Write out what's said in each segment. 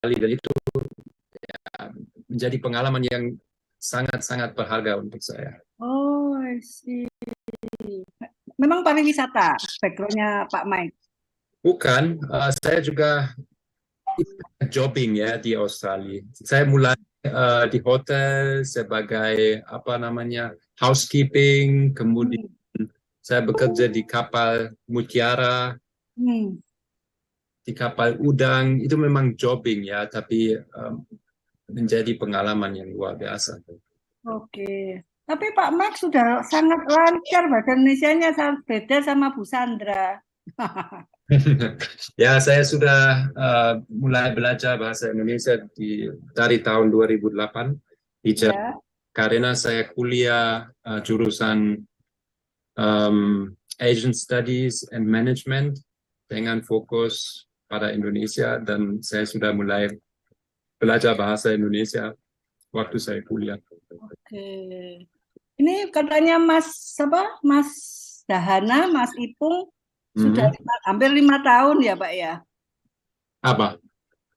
Australia, dan itu menjadi pengalaman yang sangat-sangat berharga untuk saya. Oh, I see. Memang pariwisata background-nya Pak Mike? Bukan, saya juga jobbing ya di Australia. Saya mulai di hotel sebagai housekeeping, kemudian saya bekerja di kapal mutiara, di kapal udang. Itu memang jobbing ya, tapi menjadi pengalaman yang luar biasa. Oke. Tapi Pak Mike sudah sangat lancar bahasa Indonesianya, sangat beda sama Bu Sandra. Ya, saya sudah mulai belajar bahasa Indonesia dari tahun 2008 di Jerman, karena saya kuliah jurusan Asian Studies and Management dengan fokus pada Indonesia, dan saya sudah mulai belajar bahasa Indonesia waktu saya kuliah. Oke. Ini katanya Mas Dahana, Mas Ipung sudah hampir 5 tahun ya Pak ya? Apa?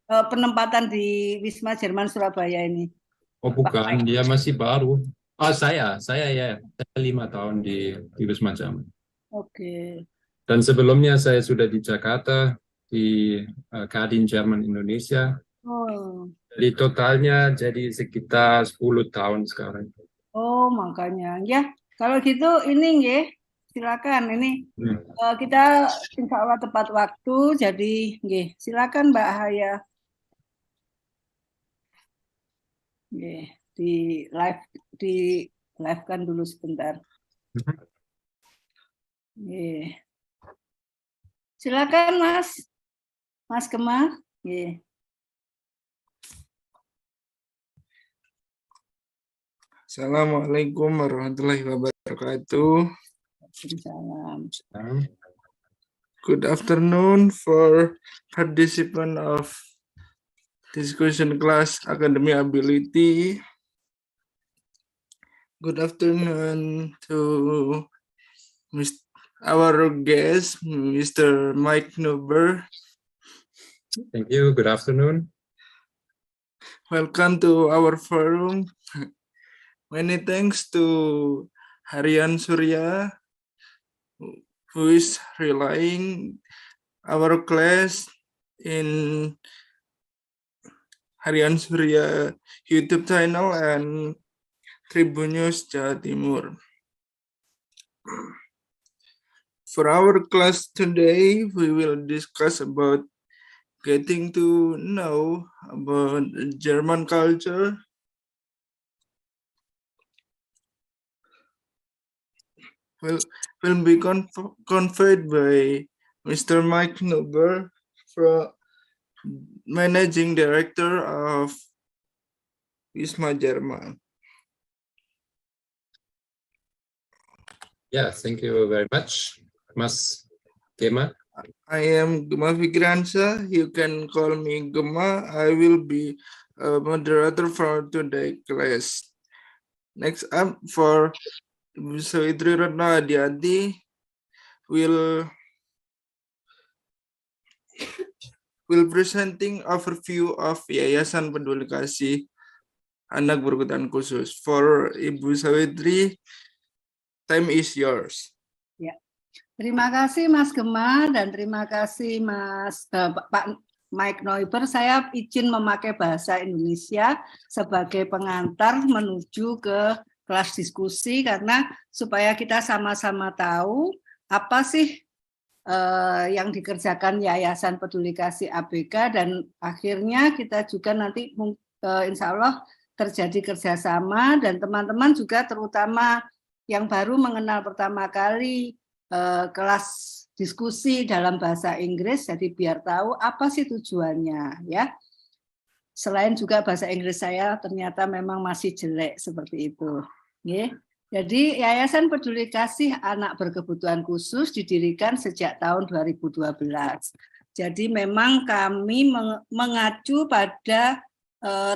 Penempatan di Wisma Jerman Surabaya ini. Oh bukan, dia masih baru. Saya ya, 5 tahun di Wisma Jerman. Oke. Dan sebelumnya saya sudah di Jakarta, di Kadin Jerman Indonesia. Oh. Jadi totalnya jadi sekitar 10 tahun sekarang. Oh, makanya. Ya, kalau gitu ini ya, silakan. Ini kita insya Allah tepat waktu, jadi silakan Mbak Haya. Di live kan dulu sebentar. Silakan Mas Gema. Assalamualaikum warahmatullahi wabarakatuh. Salam. Good afternoon for participant of discussion class Akademiabiliti. Good afternoon to our guest, Mr. Mike Nuber. Thank you. Good afternoon. Welcome to our forum. Many thanks to Harian Surya, who is relaying our class in Harian Surya YouTube channel and Tribun News Jawa Timur. For our class today, we will discuss about getting to know about German culture, will be conveyed by Mr. Mike Nuber, Managing Director of Wisma Jerman. Yeah, thank you very much, Mas Gema. I am Gema Fikriansyah. You can call me Gema. I will be a moderator for today's class. Next up for Sawitri Ratna Adiati will presenting overview of Yayasan Peduli Kasih Anak Berkebutuhan Khusus. For Ibu Sawitri, time is yours. Ya. Terima kasih Mas Gema dan terima kasih Pak Mike Nuber. Saya izin memakai bahasa Indonesia sebagai pengantar menuju ke kelas diskusi karena supaya kita sama-sama tahu apa sih yang dikerjakan Yayasan Peduli Kasih ABK dan akhirnya kita juga nanti insya Allah terjadi kerjasama dan teman-teman juga terutama yang baru mengenal pertama kali kelas diskusi dalam bahasa Inggris, jadi biar tahu apa sih tujuannya ya. Selain juga bahasa Inggris saya ternyata memang masih jelek seperti itu. Jadi Yayasan Peduli Kasih Anak Berkebutuhan Khusus didirikan sejak tahun 2012. Jadi memang kami mengacu pada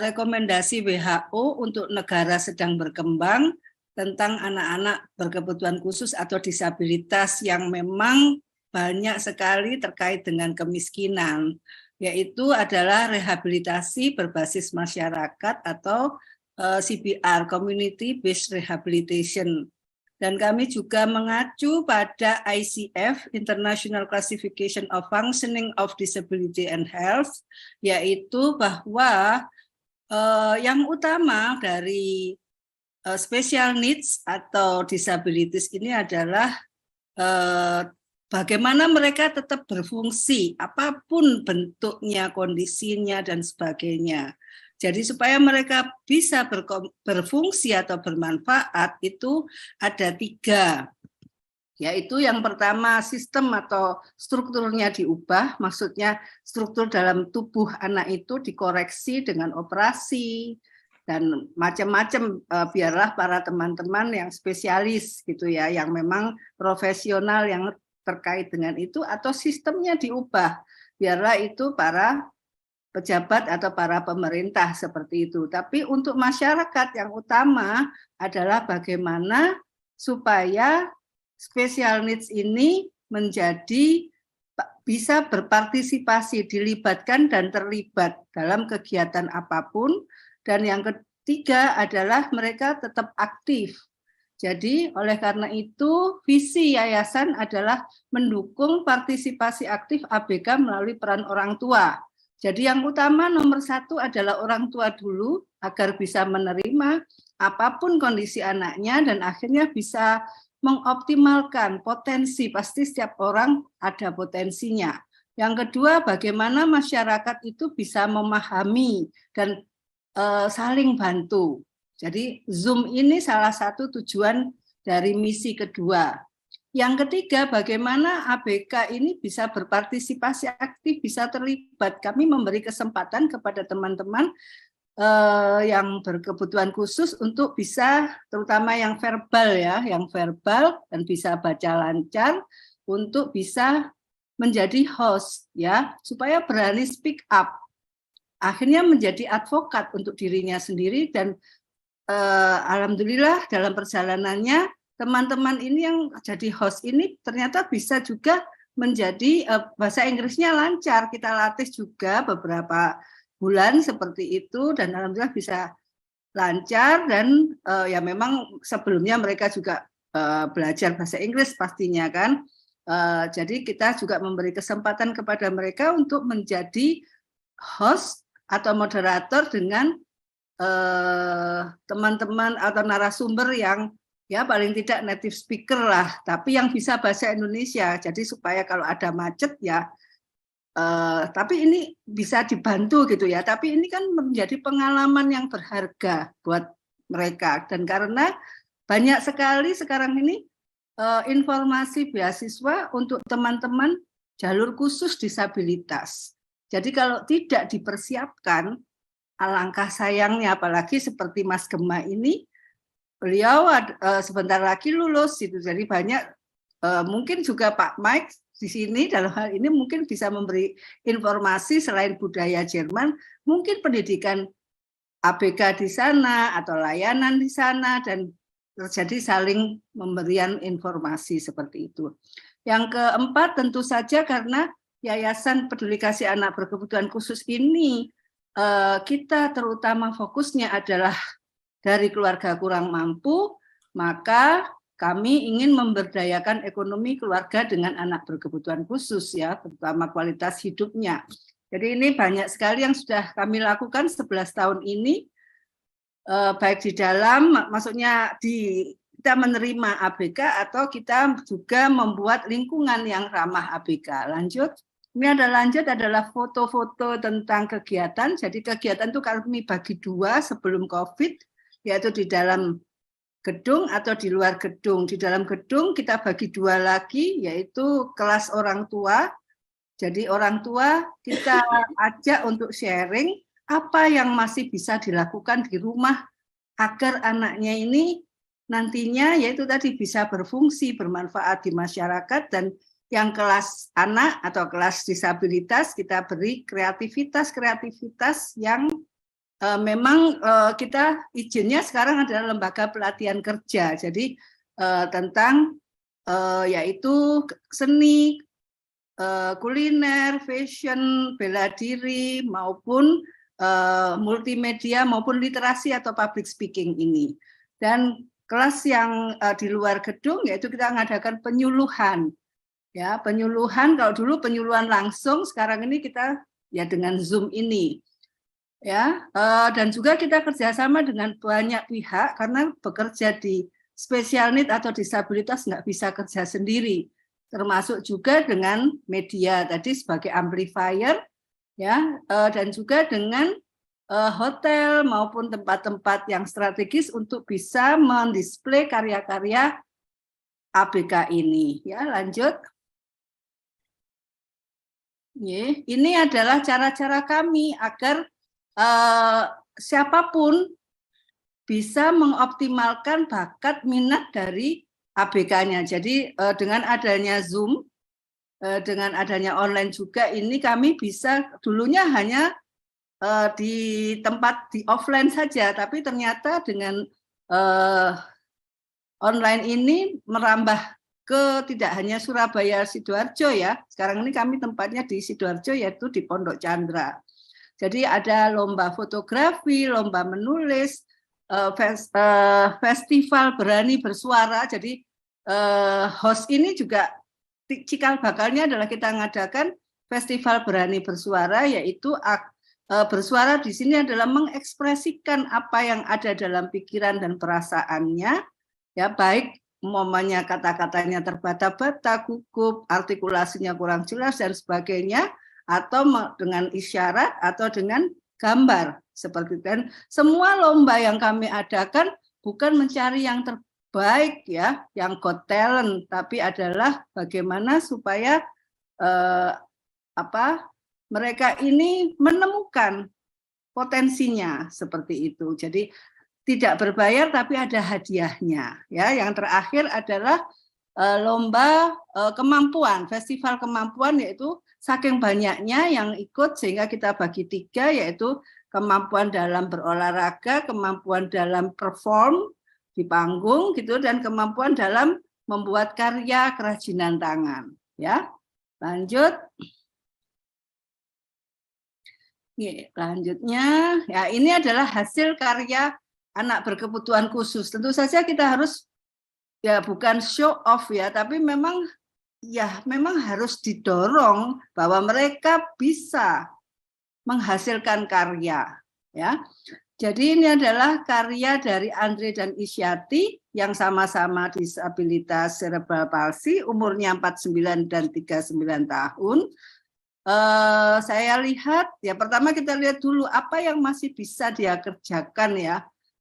rekomendasi WHO untuk negara sedang berkembang tentang anak-anak berkebutuhan khusus atau disabilitas yang memang banyak sekali terkait dengan kemiskinan. yaitu adalah rehabilitasi berbasis masyarakat atau CBR, Community Based Rehabilitation. Dan kami juga mengacu pada ICF, International Classification of Functioning of Disability and Health, yaitu bahwa yang utama dari special needs atau disabilities ini adalah bagaimana mereka tetap berfungsi, apapun bentuknya, kondisinya, dan sebagainya. Jadi supaya mereka bisa berfungsi atau bermanfaat itu ada 3. Yaitu yang pertama, sistem atau strukturnya diubah, maksudnya struktur dalam tubuh anak itu dikoreksi dengan operasi, dan macam-macam, biarlah para teman-teman yang spesialis gitu ya, yang memang profesional yang terkait dengan itu, atau sistemnya diubah, biarlah itu para pejabat atau para pemerintah seperti itu. Tapi untuk masyarakat yang utama adalah bagaimana supaya special needs ini menjadi bisa berpartisipasi, dilibatkan dan terlibat dalam kegiatan apapun. Dan yang ketiga adalah mereka tetap aktif. Jadi oleh karena itu visi yayasan adalah mendukung partisipasi aktif ABK melalui peran orang tua. Jadi yang utama nomor 1 adalah orang tua dulu agar bisa menerima apapun kondisi anaknya dan akhirnya bisa mengoptimalkan potensi, pasti setiap orang ada potensinya. Yang kedua, bagaimana masyarakat itu bisa memahami dan saling bantu. Jadi Zoom ini salah satu tujuan dari misi kedua. Yang ketiga, bagaimana ABK ini bisa berpartisipasi aktif, bisa terlibat. Kami memberi kesempatan kepada teman-teman yang berkebutuhan khusus untuk bisa, terutama yang verbal ya, yang verbal dan bisa baca lancar, untuk bisa menjadi host ya, supaya berani speak up. Akhirnya menjadi advokat untuk dirinya sendiri dan alhamdulillah dalam perjalanannya teman-teman ini yang jadi host ini ternyata bisa juga menjadi bahasa Inggrisnya lancar. Kita latih juga beberapa bulan seperti itu dan alhamdulillah bisa lancar dan ya memang sebelumnya mereka juga belajar bahasa Inggris pastinya kan. Jadi kita juga memberi kesempatan kepada mereka untuk menjadi host atau moderator dengan teman-teman atau narasumber yang ya paling tidak native speaker lah, tapi yang bisa bahasa Indonesia. Jadi supaya kalau ada macet ya, tapi ini bisa dibantu gitu ya. Tapi ini kan menjadi pengalaman yang berharga buat mereka. Dan karena banyak sekali sekarang ini informasi beasiswa untuk teman-teman jalur khusus disabilitas. Jadi kalau tidak dipersiapkan, alangkah sayangnya, apalagi seperti Mas Gema ini, beliau sebentar lagi lulus, gitu. Jadi banyak, mungkin juga Pak Mike di sini dalam hal ini mungkin bisa memberi informasi selain budaya Jerman, mungkin pendidikan ABK di sana atau layanan di sana, dan terjadi saling memberian informasi seperti itu. Yang keempat tentu saja karena Yayasan Peduli Kasih Anak Berkebutuhan Khusus ini kita terutama fokusnya adalah dari keluarga kurang mampu, maka kami ingin memberdayakan ekonomi keluarga dengan anak berkebutuhan khusus ya, terutama kualitas hidupnya. Jadi ini banyak sekali yang sudah kami lakukan 11 tahun ini, baik di dalam, maksudnya kita menerima ABK atau kita juga membuat lingkungan yang ramah ABK. Lanjut. Ini adalah foto-foto tentang kegiatan. Jadi kegiatan itu kami bagi 2 sebelum COVID, yaitu di dalam gedung atau di luar gedung. Di dalam gedung kita bagi 2 lagi, yaitu kelas orang tua. Jadi orang tua kita ajak untuk sharing apa yang masih bisa dilakukan di rumah agar anaknya ini nantinya yaitu tadi bisa berfungsi, bermanfaat di masyarakat. Dan yang kelas anak atau kelas disabilitas kita beri kreativitas yang memang kita izinnya sekarang adalah lembaga pelatihan kerja. Jadi tentang yaitu seni, kuliner, fashion, bela diri, maupun multimedia, maupun literasi atau public speaking ini. Dan kelas yang di luar gedung yaitu kita mengadakan penyuluhan. Ya, penyuluhan, kalau dulu penyuluhan langsung, sekarang ini kita ya dengan Zoom ini. Ya, dan juga kita kerjasama dengan banyak pihak karena bekerja di special need atau disabilitas nggak bisa kerja sendiri, termasuk juga dengan media tadi sebagai amplifier, ya, dan juga dengan hotel maupun tempat-tempat yang strategis untuk bisa mendisplay karya-karya ABK ini. Ya, lanjut. Ini adalah cara-cara kami agar siapapun bisa mengoptimalkan bakat minat dari ABK-nya. Jadi dengan adanya Zoom, dengan adanya online juga ini kami bisa dulunya hanya di tempat di offline saja, tapi ternyata dengan online ini merambah ke tidak hanya Surabaya, Sidoarjo ya. Sekarang ini kami tempatnya di Sidoarjo yaitu di Pondok Chandra. Jadi ada lomba fotografi, lomba menulis, festival berani bersuara. Jadi host ini juga cikal bakalnya adalah kita mengadakan festival berani bersuara, yaitu bersuara di sini adalah mengekspresikan apa yang ada dalam pikiran dan perasaannya, ya, baik umpamanya kata-katanya terbata-bata, gugup, artikulasinya kurang jelas dan sebagainya, atau dengan isyarat atau dengan gambar seperti itu. Dan semua lomba yang kami adakan bukan mencari yang terbaik ya, yang got talent, tapi adalah bagaimana supaya mereka ini menemukan potensinya seperti itu. Jadi tidak berbayar tapi ada hadiahnya. Ya, yang terakhir adalah lomba kemampuan, festival kemampuan, yaitu saking banyaknya yang ikut sehingga kita bagi 3, yaitu kemampuan dalam berolahraga, kemampuan dalam perform di panggung gitu, dan kemampuan dalam membuat karya kerajinan tangan. Ya, lanjut. Selanjutnya, ya ini adalah hasil karya anak berkebutuhan khusus. Tentu saja kita harus ya bukan show off ya, tapi memang harus didorong bahwa mereka bisa menghasilkan karya ya. Jadi ini adalah karya dari Andre dan Isyati yang sama-sama disabilitas cerebral palsy, umurnya 49 dan 39 tahun. Saya lihat ya, pertama kita lihat dulu apa yang masih bisa dia kerjakan ya.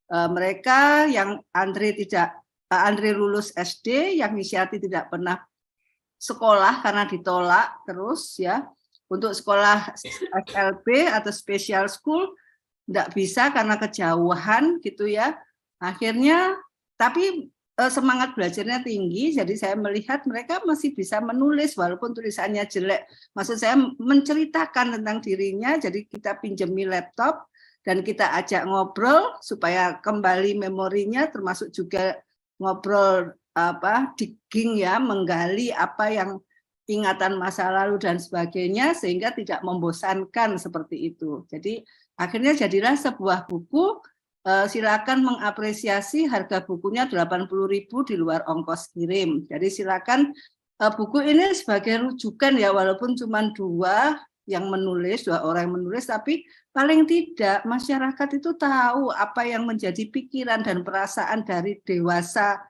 Mereka yang Andre lulus SD, yang Isyati tidak pernah sekolah karena ditolak terus ya. Untuk sekolah SLB atau special school tidak bisa karena kejauhan gitu ya. Akhirnya tapi semangat belajarnya tinggi, jadi saya melihat mereka masih bisa menulis walaupun tulisannya jelek. Maksud saya menceritakan tentang dirinya, jadi kita pinjemi laptop dan kita ajak ngobrol supaya kembali memorinya, termasuk juga ngobrol digging ya, menggali apa yang ingatan masa lalu dan sebagainya sehingga tidak membosankan seperti itu. Jadi akhirnya jadilah sebuah buku. Silakan mengapresiasi, harga bukunya 80.000 di luar ongkos kirim. Jadi silakan buku ini sebagai rujukan ya, walaupun cuma 2 yang menulis, 2 orang yang menulis, tapi paling tidak masyarakat itu tahu apa yang menjadi pikiran dan perasaan dari dewasa.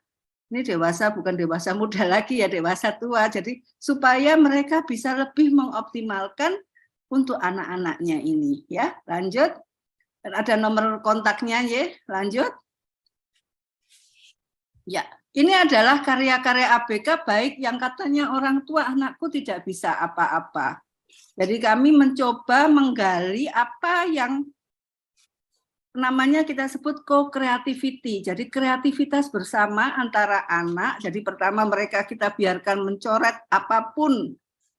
Ini dewasa bukan dewasa muda lagi ya, dewasa tua. Jadi supaya mereka bisa lebih mengoptimalkan untuk anak-anaknya ini ya. Lanjut. Dan ada nomor kontaknya ya. Lanjut. Ya, ini adalah karya-karya ABK baik yang katanya orang tua anakku tidak bisa apa-apa. Jadi kami mencoba menggali apa yang namanya kita sebut co-creativity. Jadi kreativitas bersama antara anak. Jadi pertama mereka kita biarkan mencoret apapun.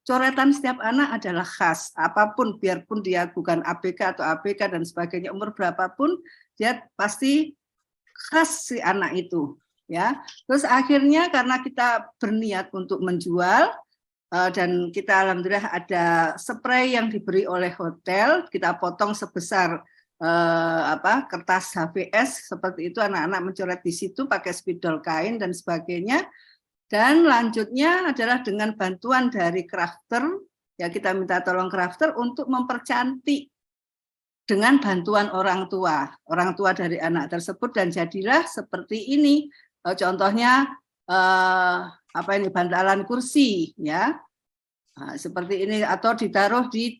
Coretan setiap anak adalah khas, apapun, biarpun dia bukan ABK atau ABK dan sebagainya, umur berapapun, dia pasti khas si anak itu. Ya, terus akhirnya karena kita berniat untuk menjual, dan kita alhamdulillah ada spray yang diberi oleh hotel, kita potong sebesar kertas HVS seperti itu, anak-anak mencoret di situ pakai spidol kain dan sebagainya. Dan lanjutnya adalah dengan bantuan dari crafter, ya kita minta tolong crafter untuk mempercantik dengan bantuan orang tua dari anak tersebut, dan jadilah seperti ini. Contohnya bantalan kursi, ya, seperti ini, atau ditaruh di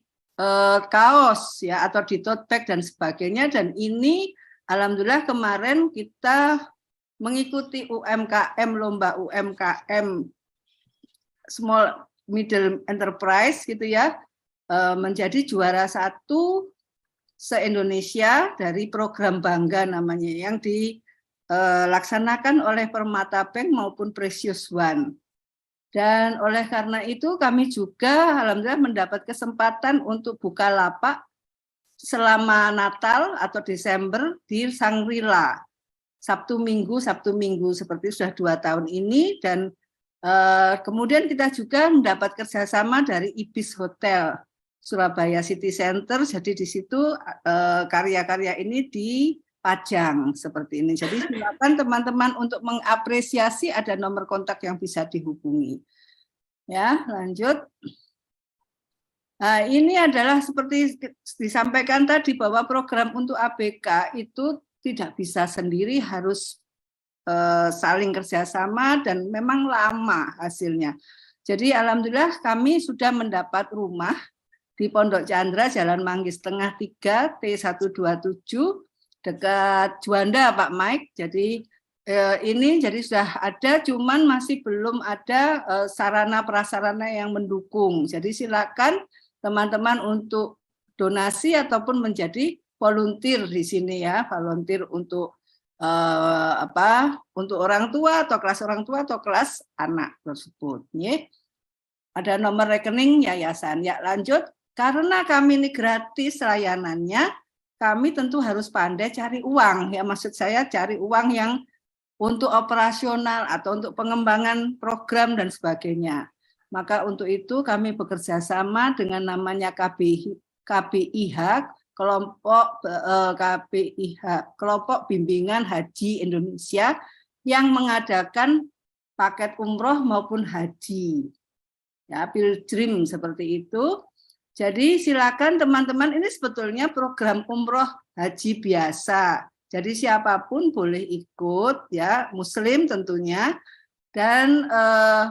kaos, ya, atau di tote bag dan sebagainya. Dan ini alhamdulillah kemarin kita mengikuti UMKM, lomba UMKM Small Middle Enterprise gitu ya, menjadi juara 1 se-Indonesia dari program Bangga namanya, yang dilaksanakan oleh Permata Bank maupun Precious One. Dan oleh karena itu kami juga alhamdulillah mendapat kesempatan untuk buka lapak selama Natal atau Desember di Shangri-La. Sabtu Minggu seperti sudah 2 tahun ini. Dan kemudian kita juga mendapat kerjasama dari Ibis Hotel Surabaya City Center. Jadi di situ karya-karya ini dipajang seperti ini. Jadi silakan teman-teman untuk mengapresiasi, ada nomor kontak yang bisa dihubungi. Ya, lanjut. Nah, ini adalah seperti disampaikan tadi bahwa program untuk ABK itu tidak bisa sendiri, harus saling kerjasama dan memang lama hasilnya. Jadi alhamdulillah kami sudah mendapat rumah di Pondok Chandra, Jalan Manggis Tengah 3, T127, dekat Juanda, Pak Mike. Jadi ini jadi sudah ada, cuman masih belum ada sarana prasarana yang mendukung. Jadi silakan teman-teman untuk donasi ataupun menjadi volunteer di sini ya, volunteer untuk untuk orang tua atau kelas anak tersebut. Ada nomor rekening yayasan. Ya, lanjut. Karena kami ini gratis layanannya, kami tentu harus pandai cari uang. Ya, maksud saya cari uang yang untuk operasional atau untuk pengembangan program dan sebagainya. Maka untuk itu kami bekerja sama dengan namanya KBIH, Kelompok Bimbingan Haji Indonesia, yang mengadakan paket umroh maupun haji. Ya, pilgrim seperti itu. Jadi silakan teman-teman, ini sebetulnya program umroh haji biasa. Jadi siapapun boleh ikut, ya, Muslim tentunya, dan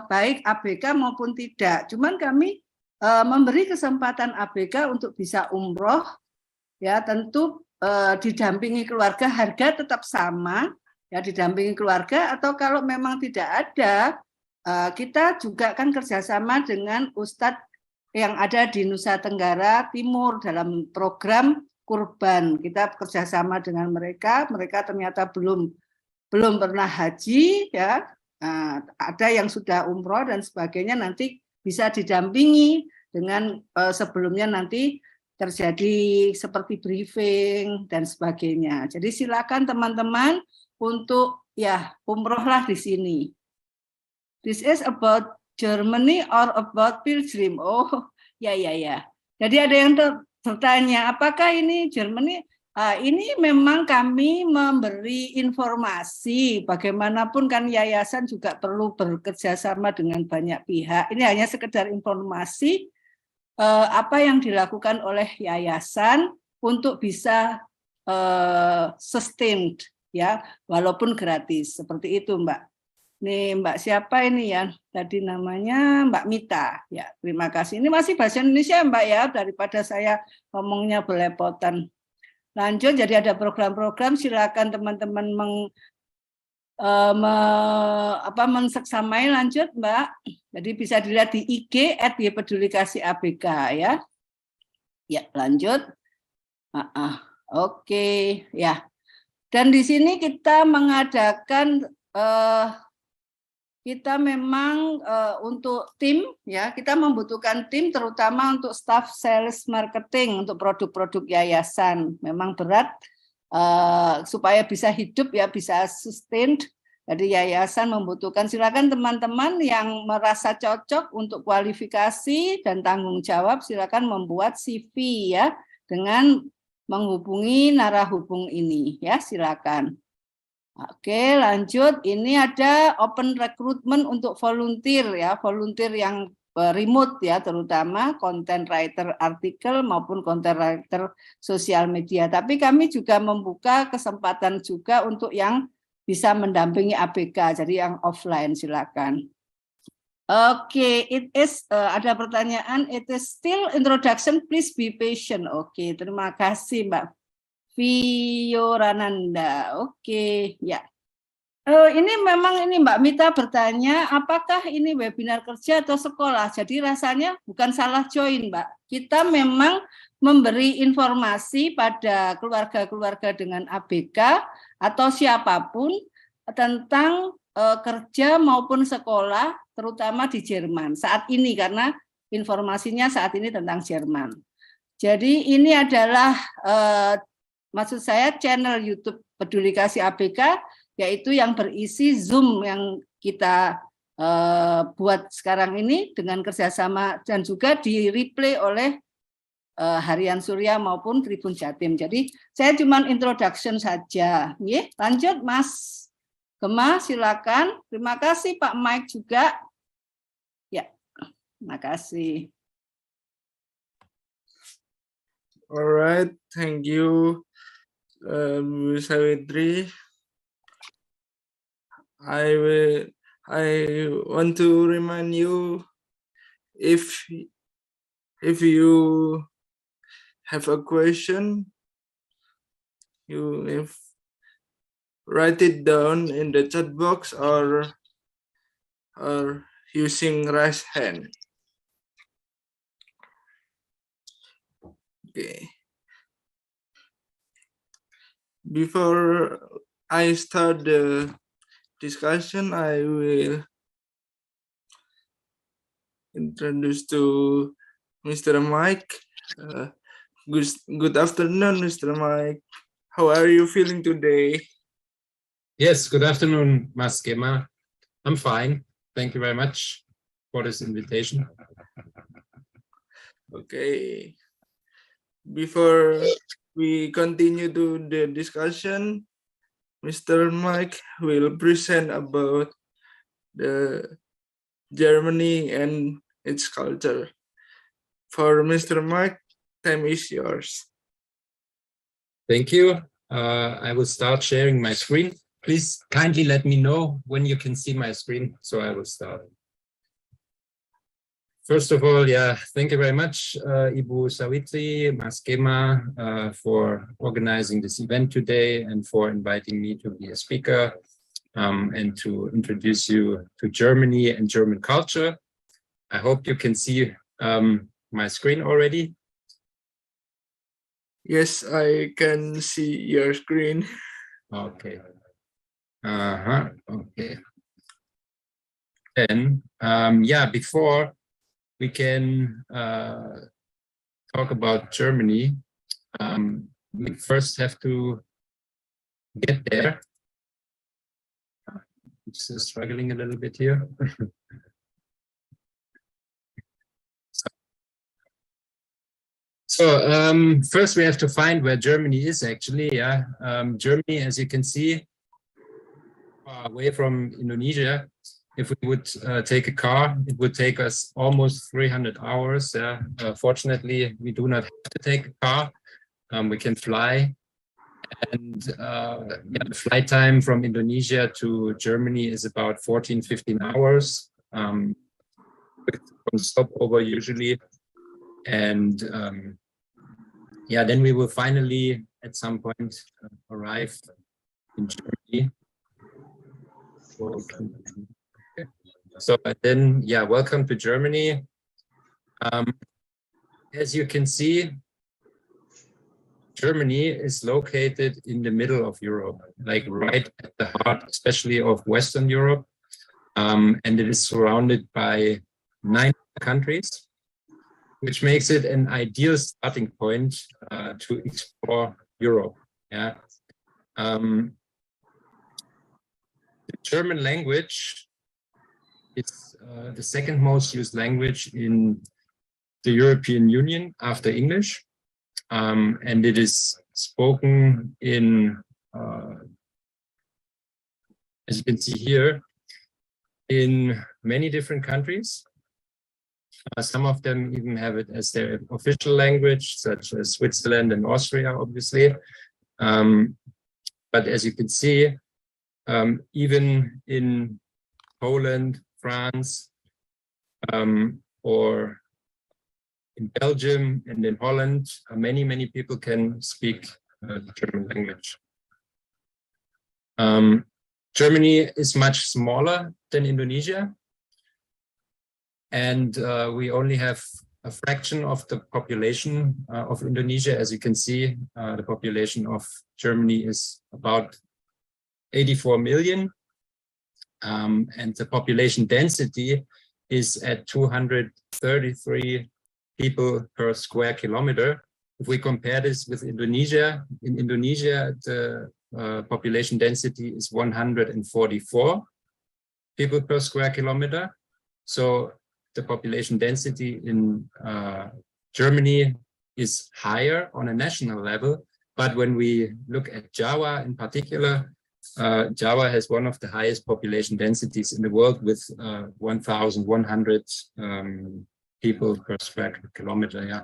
baik ABK maupun tidak. Cuman kami memberi kesempatan ABK untuk bisa umroh, ya, tentu didampingi keluarga, harga tetap sama, ya, didampingi keluarga. Atau kalau memang tidak ada, kita juga kan kerjasama dengan Ustadz yang ada di Nusa Tenggara Timur dalam program kurban. Kita kerjasama dengan mereka ternyata belum pernah haji, ya. Ada yang sudah umroh dan sebagainya, nanti bisa didampingi dengan sebelumnya nanti terjadi seperti briefing dan sebagainya. Jadi silakan teman-teman untuk ya umrohlah di sini. This is about Germany or about pilgrim? Oh, ya. Jadi ada yang bertanya, apakah ini Germany? Ini memang kami memberi informasi, bagaimanapun kan yayasan juga perlu bekerja sama dengan banyak pihak. Ini hanya sekedar informasi apa yang dilakukan oleh yayasan untuk bisa sustained, ya, walaupun gratis. Seperti itu, Mbak. Nih, Mbak siapa ini ya? Tadi namanya Mbak Mita. Ya, terima kasih. Ini masih bahasa Indonesia, Mbak, ya, daripada saya ngomongnya belepotan. Lanjut, jadi ada program-program, silakan teman-teman menseksamai. Lanjut, Mbak. Jadi bisa dilihat di IG @YPedulikasiABK, ya. Ya, lanjut. Oke, ya. Dan di sini kita mengadakan kita memang untuk tim, ya, kita membutuhkan tim terutama untuk staff sales marketing untuk produk-produk yayasan. Memang berat supaya bisa hidup, ya, bisa sustained. Jadi yayasan membutuhkan, silakan teman-teman yang merasa cocok untuk kualifikasi dan tanggung jawab, silakan membuat CV ya dengan menghubungi narahubung ini ya, silakan. Oke, lanjut. Ini ada open recruitment untuk volunteer ya, volunteer yang remote ya, terutama content writer artikel maupun content writer sosial media. Tapi kami juga membuka kesempatan juga untuk yang bisa mendampingi ABK, jadi yang offline silakan. Oke, it is ada pertanyaan. It is still introduction. Please be patient. Oke, terima kasih Mbak Fiorananda. Oke, ya. Ini memang ini Mbak Mita bertanya, apakah ini webinar kerja atau sekolah? Jadi rasanya bukan salah join, Mbak. Kita memang memberi informasi pada keluarga-keluarga dengan ABK atau siapapun tentang kerja maupun sekolah, terutama di Jerman saat ini, karena informasinya saat ini tentang Jerman. Jadi ini adalah maksud saya channel YouTube Peduli Kasih ABK, yaitu yang berisi Zoom yang kita buat sekarang ini dengan kerjasama dan juga di replay oleh Harian Surya maupun Tribun Jatim. Jadi saya cuma introduction saja. Lanjut Mas Gema, silakan. Terima kasih Pak Mike juga. Ya, terima kasih. Alright, thank you, Bu Sawitri. I want to remind you, if you have a question, you write it down in the chat box or using raise hand. Okay. Before I start the discussion, I will introduce to Mr. Mike. Good afternoon, Mr. Mike. How are you feeling today? Yes, good afternoon, Mas Gema. I'm fine. Thank you very much for this invitation. Okay. Before we continue to the discussion, Mr. Mike will present about the Germany and its culture. For Mr. Mike, time is yours. Thank you. I will start sharing my screen. Please kindly let me know when you can see my screen, so I will start. First of all, thank you very much, Ibu Sawitri, Mas Gema, for organizing this event today and for inviting me to be a speaker and to introduce you to Germany and German culture. I hope you can see my screen already. Yes, I can see your screen. Okay. Okay. Then, before we can talk about Germany, we first have to get there. I'm just struggling a little bit here. So first we have to find where Germany is actually. Germany, as you can see, away from Indonesia. If we would take a car, it would take us almost 300 hours. Fortunately, we do not have to take a car. We can fly. And the flight time from Indonesia to Germany is about 14-15 hours. With one stopover usually. And then we will finally, at some point, arrive in Germany. So then, welcome to Germany. As you can see, Germany is located in the middle of Europe, like right at the heart, especially of Western Europe. And it is surrounded by 9 countries, which makes it an ideal starting point to explore Europe. The German language is the second most used language in the European Union after English, and it is spoken in, as you can see here, in many different countries. Some of them even have it as their official language, such as Switzerland and Austria, obviously. But as you can see, even in Poland, France, or in Belgium and in Holland, many people can speak the German language. Germany is much smaller than Indonesia, and we only have a fraction of the population of Indonesia. As you can see, the population of Germany is about 84 million, and the population density is at 233 people per square kilometer. If we compare this with Indonesia, in Indonesia, the population density is 144 people per square kilometer. So the population density in Germany is higher on a national level. But when we look at Java in particular, Java has one of the highest population densities in the world with 1,100 people per square kilometer. Yeah.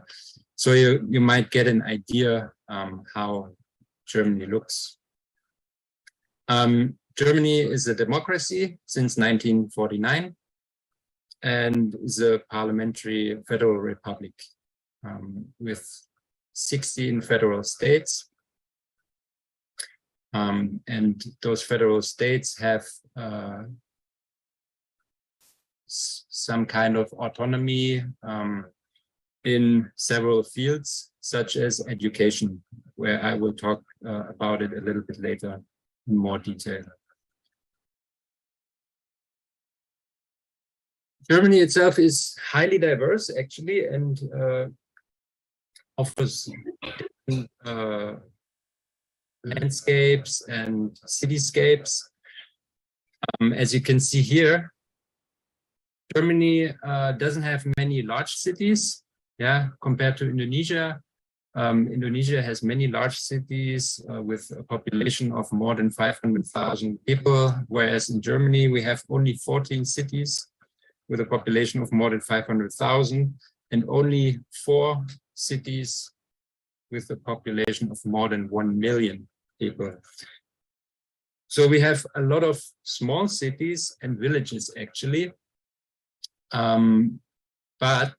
So you might get an idea how Germany looks. Germany is a democracy since 1949 and is a parliamentary federal republic with 16 federal states. And those federal states have some kind of autonomy in several fields, such as education, where I will talk about it a little bit later in more detail. Germany itself is highly diverse, actually, and offers landscapes and cityscapes. As you can see here, Germany doesn't have many large cities, yeah, compared to Indonesia. Indonesia has many large cities with a population of more than 500,000 people, whereas in Germany we have only 14 cities with a population of more than 500,000 and only 4 cities with a population of more than 1 million people. So we have a lot of small cities and villages, actually. But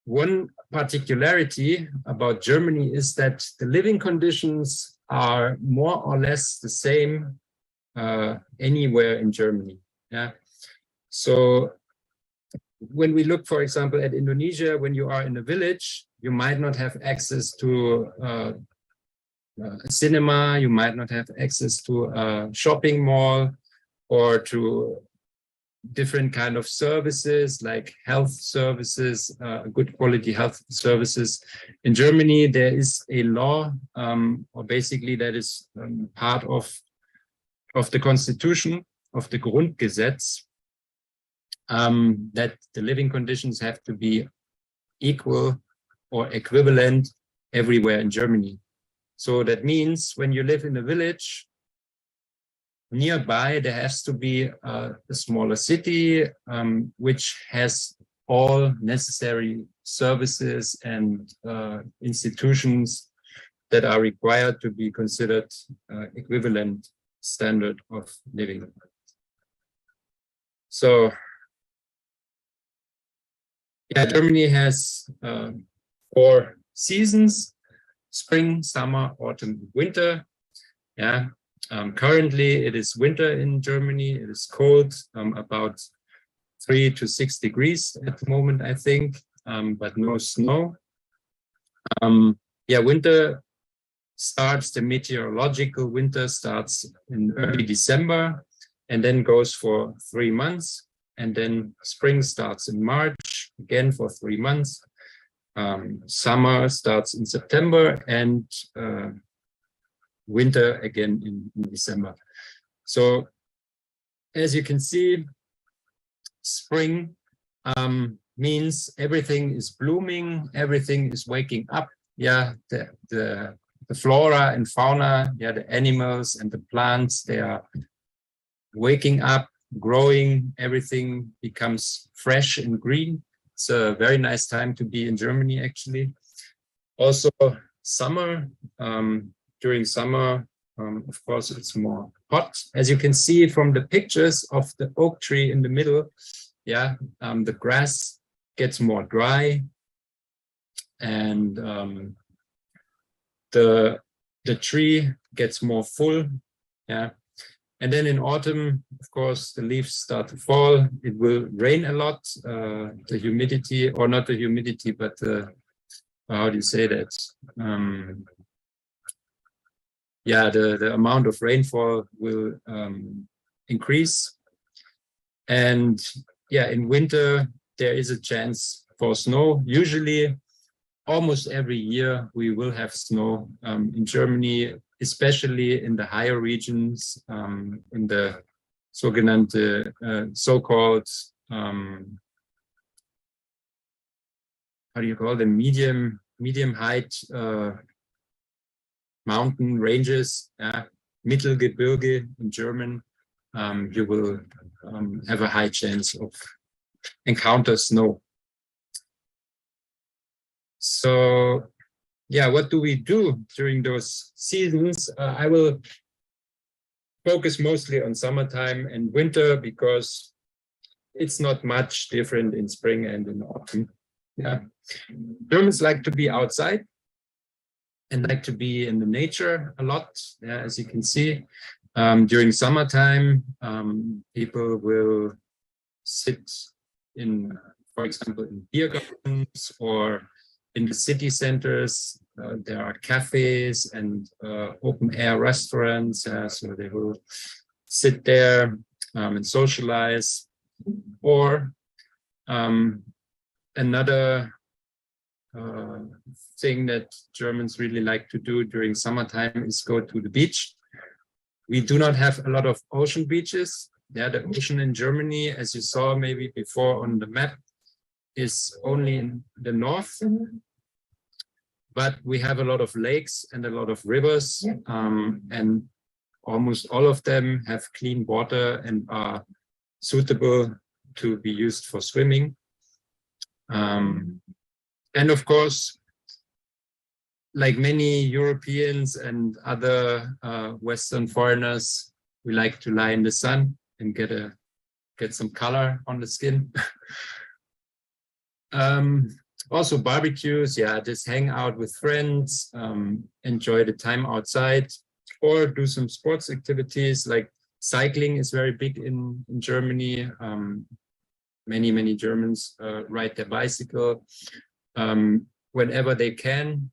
one particularity about Germany is that the living conditions are more or less the same anywhere in Germany. Yeah. So when we look, for example, at Indonesia, when you are in a village, you might not have access to a cinema, you might not have access to a shopping mall or to different kind of services like health services, good quality health services. In Germany, there is a law, or basically that is part of the constitution, of the Grundgesetz, that the living conditions have to be equal or equivalent everywhere in Germany. So that means when you live in a village, nearby there has to be a smaller city which has all necessary services and institutions that are required to be considered equivalent standard of living. So yeah, Germany has 4 seasons: spring, summer, autumn, winter. Yeah. Currently, it is winter in Germany. It is cold, about 3 to 6 degrees at the moment, I think, but no snow. Yeah, winter starts, the meteorological winter starts in early December and then goes for 3 months. And then spring starts in March, again for 3 months. Summer starts in September and winter again in December. So as you can see, spring means everything is blooming, everything is waking up. Yeah, the flora and fauna, yeah, the animals and the plants, they are waking up, growing, everything becomes fresh and green. It's a very nice time to be in Germany, actually. Also, summer, during summer, of course, it's more hot. As you can see from the pictures of the oak tree in the middle, yeah, the grass gets more dry, and the tree gets more full, yeah. And then in autumn, of course, the leaves start to fall. It will rain a lot. The humidity, or not the humidity, but how do you say that? Yeah, the amount of rainfall will increase. And yeah, in winter, there is a chance for snow. Usually, almost every year, we will have snow in Germany, especially in the higher regions, in the sogenannte, so-called, how do you call them, medium height mountain ranges, Mittelgebirge in German. You will have a high chance of encounter snow. So yeah, what do we do during those seasons? I will focus mostly on summertime and winter because it's not much different in spring and in autumn. Yeah, Germans like to be outside and like to be in the nature a lot. Yeah, as you can see, during summertime, people will sit in, for example, in beer gardens or in the city centers. There are cafes and open air restaurants, so they will sit there and socialize. Or another thing that Germans really like to do during summertime is go to the beach. We do not have a lot of ocean beaches. Yeah, the ocean in Germany, as you saw maybe before on the map, is only in the north. But we have a lot of lakes and a lot of rivers, and almost all of them have clean water and are suitable to be used for swimming. And of course, like many Europeans and other Western foreigners, we like to lie in the sun and get some color on the skin. Also barbecues, yeah, just hang out with friends, enjoy the time outside, or do some sports activities. Like cycling is very big in Germany. Many Germans ride their bicycle whenever they can.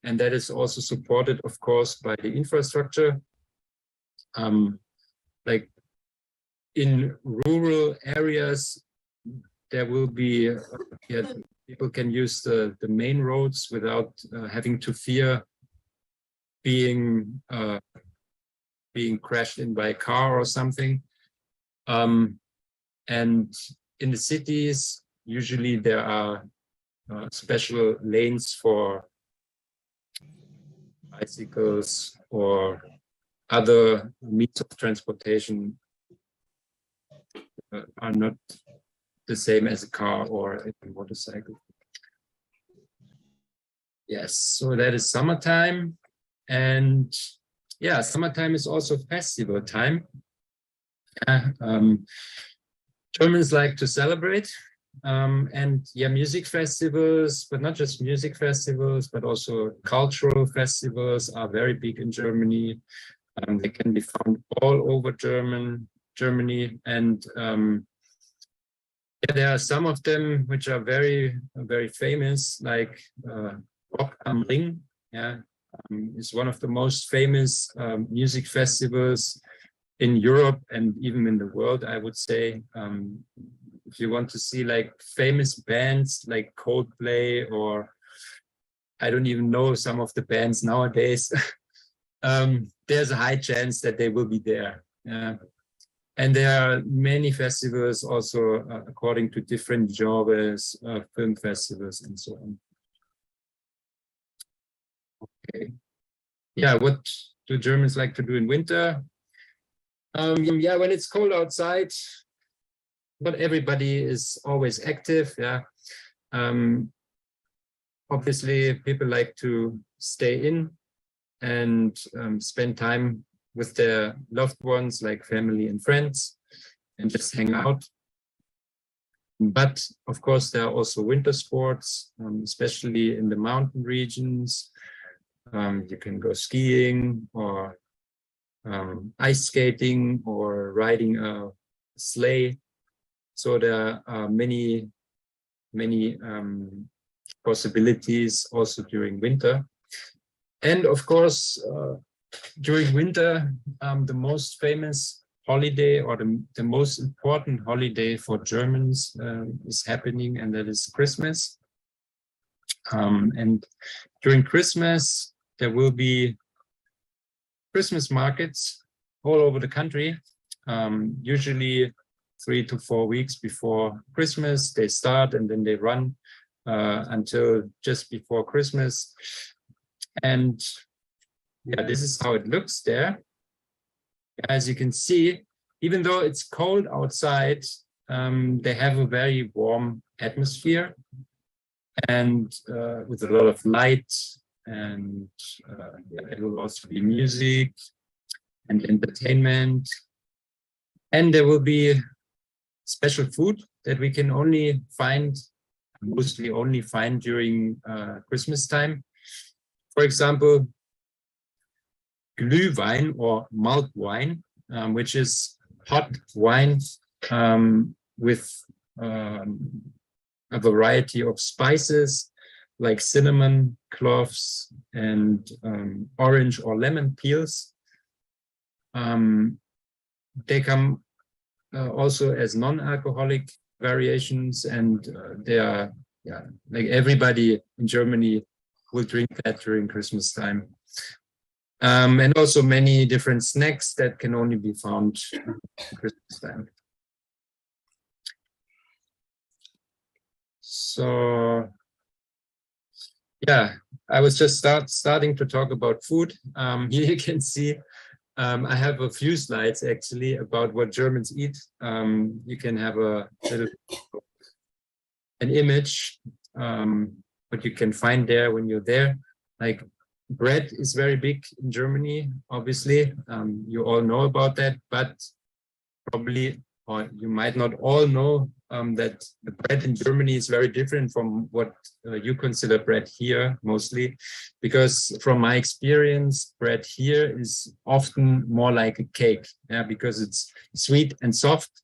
And that is also supported, of course, by the infrastructure. Like in rural areas, there will be, people can use the main roads without having to fear being crashed in by a car or something. And in the cities, usually there are special lanes for bicycles or other means of transportation are not the same as a car or a motorcycle. Yes, so that is summertime. And yeah, summertime is also festival time. Germans like to celebrate. And yeah, music festivals, but not just music festivals, but also cultural festivals are very big in Germany. They can be found all over Germany. And yeah, there are some of them which are very, very famous, like Rock am Ring. Yeah, is one of the most famous music festivals in Europe and even in the world, I would say. If you want to see like famous bands like Coldplay, or I don't even know some of the bands nowadays, there's a high chance that they will be there. And there are many festivals also according to different genres, film festivals and so on. Okay. Yeah, what do Germans like to do in winter? Yeah, when it's cold outside, but everybody is always active. Yeah. Obviously, people like to stay in and spend time with their loved ones, like family and friends, and just hang out. But of course, there are also winter sports, especially in the mountain regions. You can go skiing or ice skating or riding a sleigh. So there are many possibilities also during winter. And of course, during winter, the most famous holiday or the most important holiday for Germans is happening, and that is Christmas. And during Christmas, there will be Christmas markets all over the country, usually 3 to 4 weeks before Christmas. They start and then they run until just before Christmas. And yeah, this is how it looks there. As you can see, even though it's cold outside, they have a very warm atmosphere and with a lot of light, and there will also be music and entertainment. And there will be special food that we can mostly only find during Christmas time. For example, Glühwein or malt wine, which is hot wine with a variety of spices like cinnamon, cloves, and orange or lemon peels. They come also as non-alcoholic variations, and they are, like everybody in Germany will drink that during Christmas time. And also many different snacks that can only be found at Christmas time. So, yeah, I was just starting to talk about food. Here you can see I have a few slides actually about what Germans eat. You can have an image, what you can find there when you're there. Like bread is very big in Germany, obviously. You all know about that, but probably, or you might not all know that the bread in Germany is very different from what you consider bread here, mostly, because from my experience, bread here is often more like a cake, because it's sweet and soft.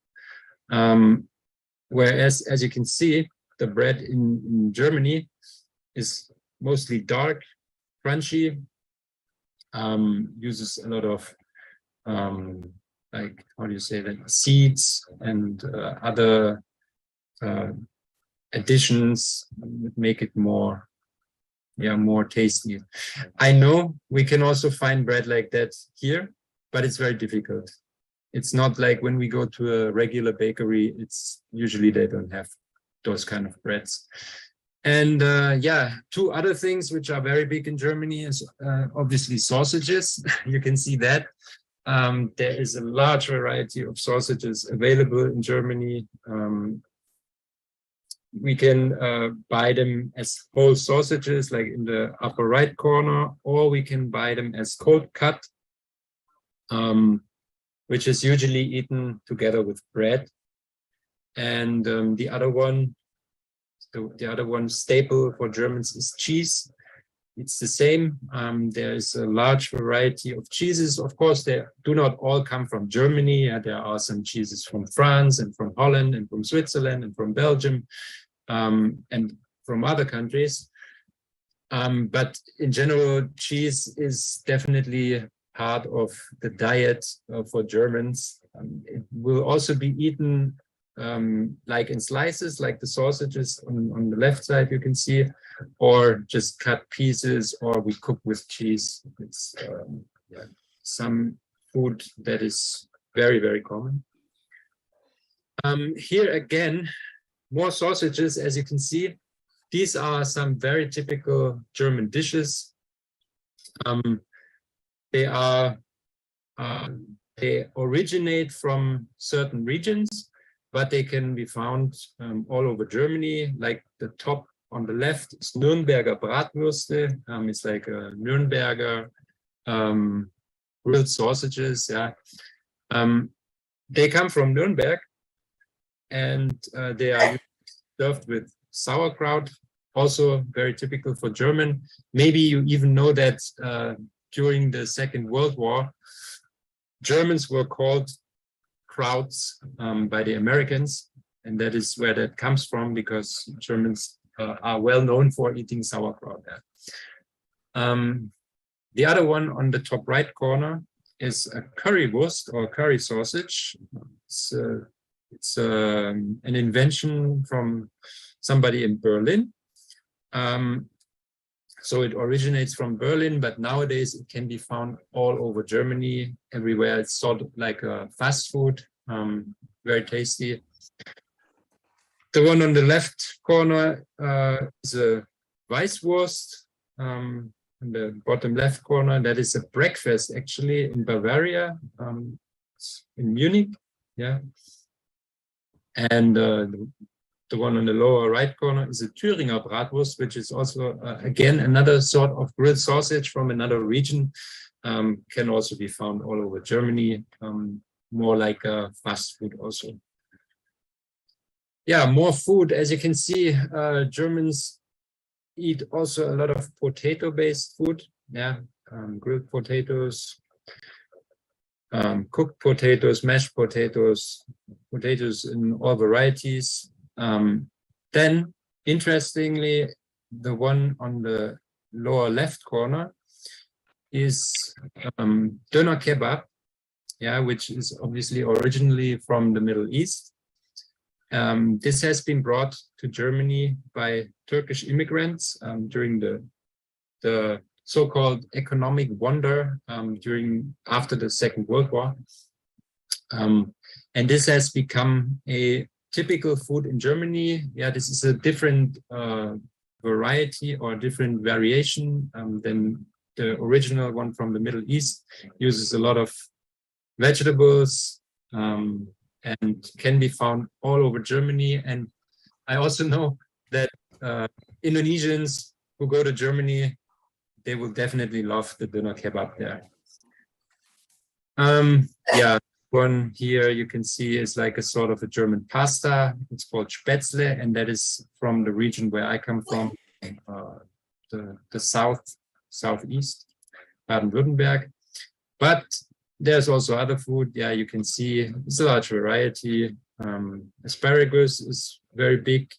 Whereas, as you can see, the bread in Germany is mostly dark, crunchy, uses a lot of like, how do you say that, seeds and other additions that make it more tasty. I know we can also find bread like that here, but it's very difficult. It's not like when we go to a regular bakery, it's usually they don't have those kind of breads. And two other things which are very big in Germany is obviously sausages. You can see that. There is a large variety of sausages available in Germany. We can buy them as whole sausages, like in the upper right corner, or we can buy them as cold cut, which is usually eaten together with bread. And the other one staple for Germans is cheese. It's the same. There is a large variety of cheeses. Of course, they do not all come from Germany. There are some cheeses from France and from Holland and from Switzerland and from Belgium and from other countries. But in general, cheese is definitely part of the diet for Germans. It will also be eaten like in slices, like the sausages on the left side you can see, or just cut pieces, or we cook with cheese. It's some food that is very, very common. Here again, more sausages, as you can see. These are some very typical German dishes. They originate from certain regions, but they can be found all over Germany. Like the top on the left is Nürnberger Bratwürste. It's like a Nürnberger grilled sausages. Yeah, they come from Nürnberg, and they are served with sauerkraut. Also very typical for German. Maybe you even know that during the Second World War, Germans were called krauts by the Americans, and that is where that comes from, because Germans are well known for eating sauerkraut. The other one on the top right corner is a currywurst or curry sausage. It's an invention from somebody in Berlin. So it originates from Berlin, but nowadays it can be found all over Germany, everywhere. It's sort of like a fast food, very tasty. The one on the left corner is a Weißwurst. On the bottom left corner, that is a breakfast actually in Bavaria, in Munich. Yeah. And the one on the lower right corner is a Thüringer Bratwurst, which is also, again, another sort of grilled sausage from another region. Can also be found all over Germany, more like a fast food also. Yeah, more food. As you can see, Germans eat also a lot of potato-based food. Yeah, grilled potatoes, cooked potatoes, mashed potatoes, potatoes in all varieties. Then, interestingly, the one on the lower left corner is doner kebab, yeah, which is obviously originally from the Middle East. This has been brought to Germany by Turkish immigrants during the so-called economic wonder after the Second World War. And this has become a typical food in Germany. Yeah, this is a different variety or different variation than the original one from the Middle East. Uses a lot of vegetables and can be found all over Germany. And I also know that Indonesians who go to Germany, they will definitely love the doner kebab there. Yeah, one here you can see is like a sort of a German pasta. It's called Spätzle, and that is from the region where I come from, the southeast, Baden-Württemberg. But there's also other food. Yeah, you can see it's a large variety. Asparagus is very big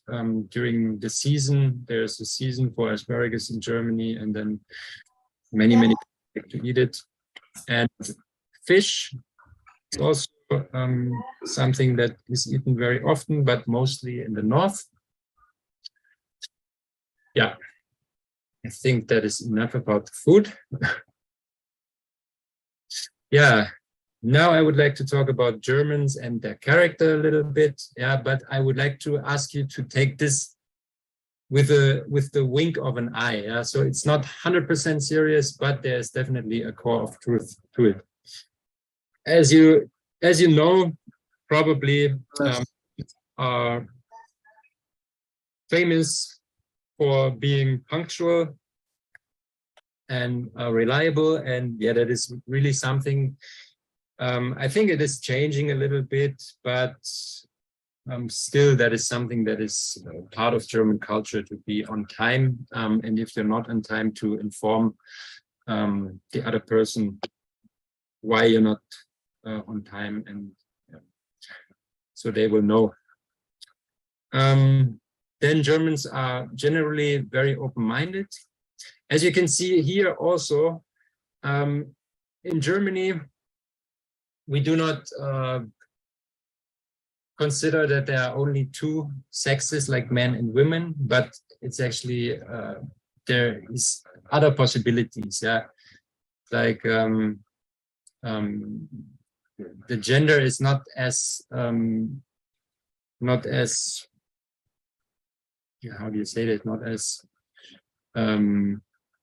during the season. There's a season for asparagus in Germany, and then many people like to eat it. And fish is also something that is eaten very often, but mostly in the north. Yeah, I think that is enough about the food. Yeah, now I would like to talk about Germans and their character a little bit. Yeah, but I would like to ask you to take this with the wink of an eye. Yeah, so it's not 100% serious, but there's definitely a core of truth to it. As you know, probably are famous for being punctual and reliable, and yeah, that is really something. I think it is changing a little bit, but still, that is something that is part of German culture, to be on time, and if you're not on time, to inform the other person why you're not on time, and yeah, so they will know. Then Germans are generally very open-minded. As you can see here also, in Germany, we do not consider that there are only two sexes, like men and women, but it's actually, there is other possibilities, yeah. Like the gender is not as not as, how do you say that, not as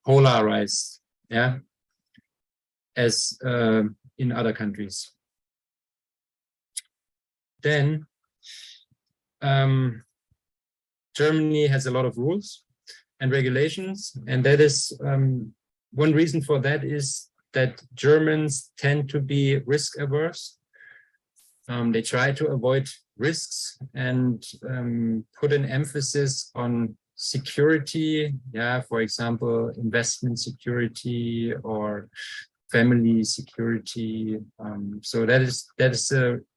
polarized, yeah, as in other countries. Then Germany has a lot of rules and regulations, and that is one reason for that is that Germans tend to be risk averse. They try to avoid risks and put an emphasis on security, yeah, for example, investment security or family security. So that is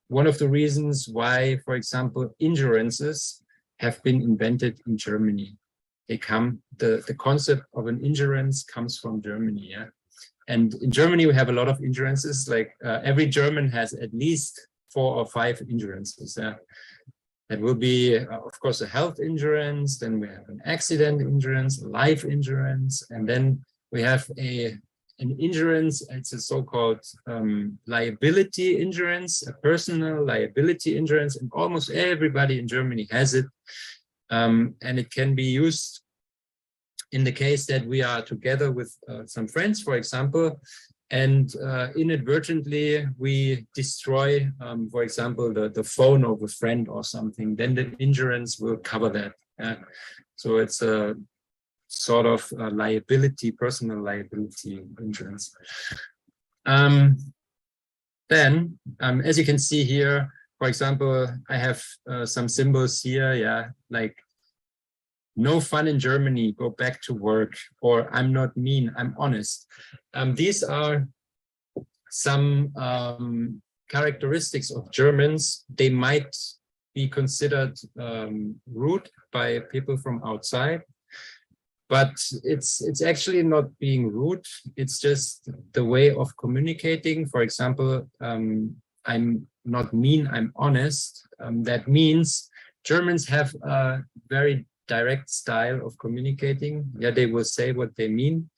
one of the reasons why, for example, insurances have been invented in Germany. The concept of an insurance comes from Germany, yeah. And in Germany, we have a lot of insurances. Like every German has at least 4 or 5 insurances. Yeah. That will be, of course, a health insurance. Then we have an accident insurance, life insurance, and then we have an insurance. It's a so-called liability insurance, a personal liability insurance, and almost everybody in Germany has it. And it can be used in the case that we are together with some friends, for example, and inadvertently we destroy, for example, the phone of a friend or something, then the insurance will cover that. So it's a sort of liability, personal liability insurance. Then, as you can see here, for example, I have some symbols here, yeah, like no fun in Germany, go back to work, or I'm not mean, I'm honest. These are some characteristics of Germans. They might be considered rude by people from outside, but it's actually not being rude. It's just the way of communicating. For example, I'm not mean, I'm honest. That means Germans have a very direct style of communicating. Yeah, they will say what they mean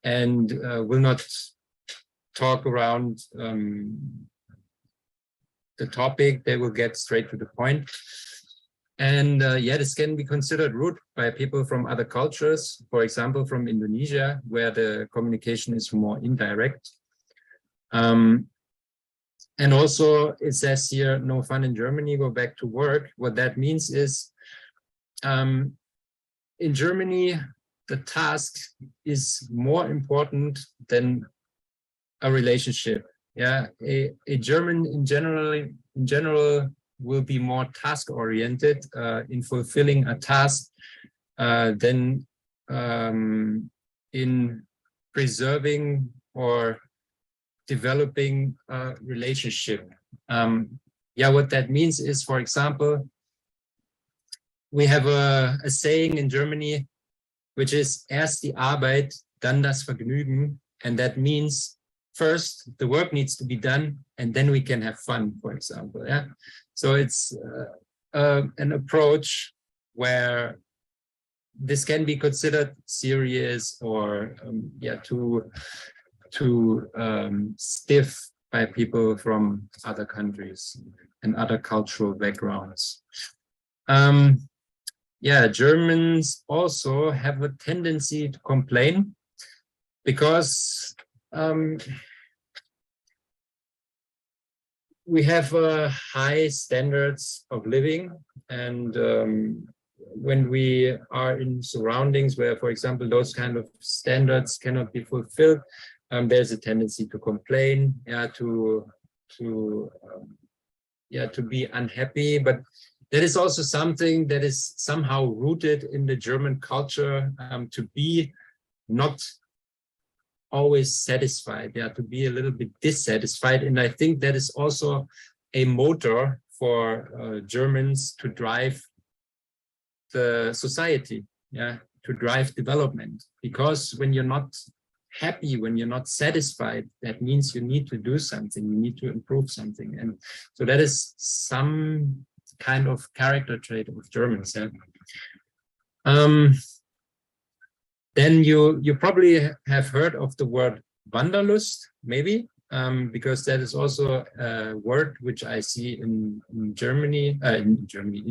and will not talk around the topic. They will get straight to the point. And yeah, this can be considered rude by people from other cultures, for example, from Indonesia, where the communication is more indirect. And also it says here, no fun in Germany, go back to work. What that means is, in Germany, the task is more important than a relationship. Yeah, a German in general will be more task-oriented in fulfilling a task than in preserving or developing a relationship. Yeah, what that means is, for example, we have a saying in Germany, which is erst die Arbeit, dann das Vergnügen. And that means first the work needs to be done and then we can have fun, for example. Yeah. So it's an approach where this can be considered serious or yeah, too stiff by people from other countries and other cultural backgrounds. Yeah, Germans also have a tendency to complain because we have high standards of living, and when we are in surroundings where, for example, those kind of standards cannot be fulfilled, there's a tendency to complain, yeah, to be unhappy. But that is also something that is somehow rooted in the German culture, to be not always satisfied, yeah, to be a little bit dissatisfied. And I think that is also a motor for Germans to drive the society, yeah, to drive development. Because when you're not happy, when you're not satisfied, that means you need to do something, you need to improve something. And so that is some kind of character trait of Germans. Yeah. Then you probably have heard of the word Wanderlust, maybe. because that is also a word which I see in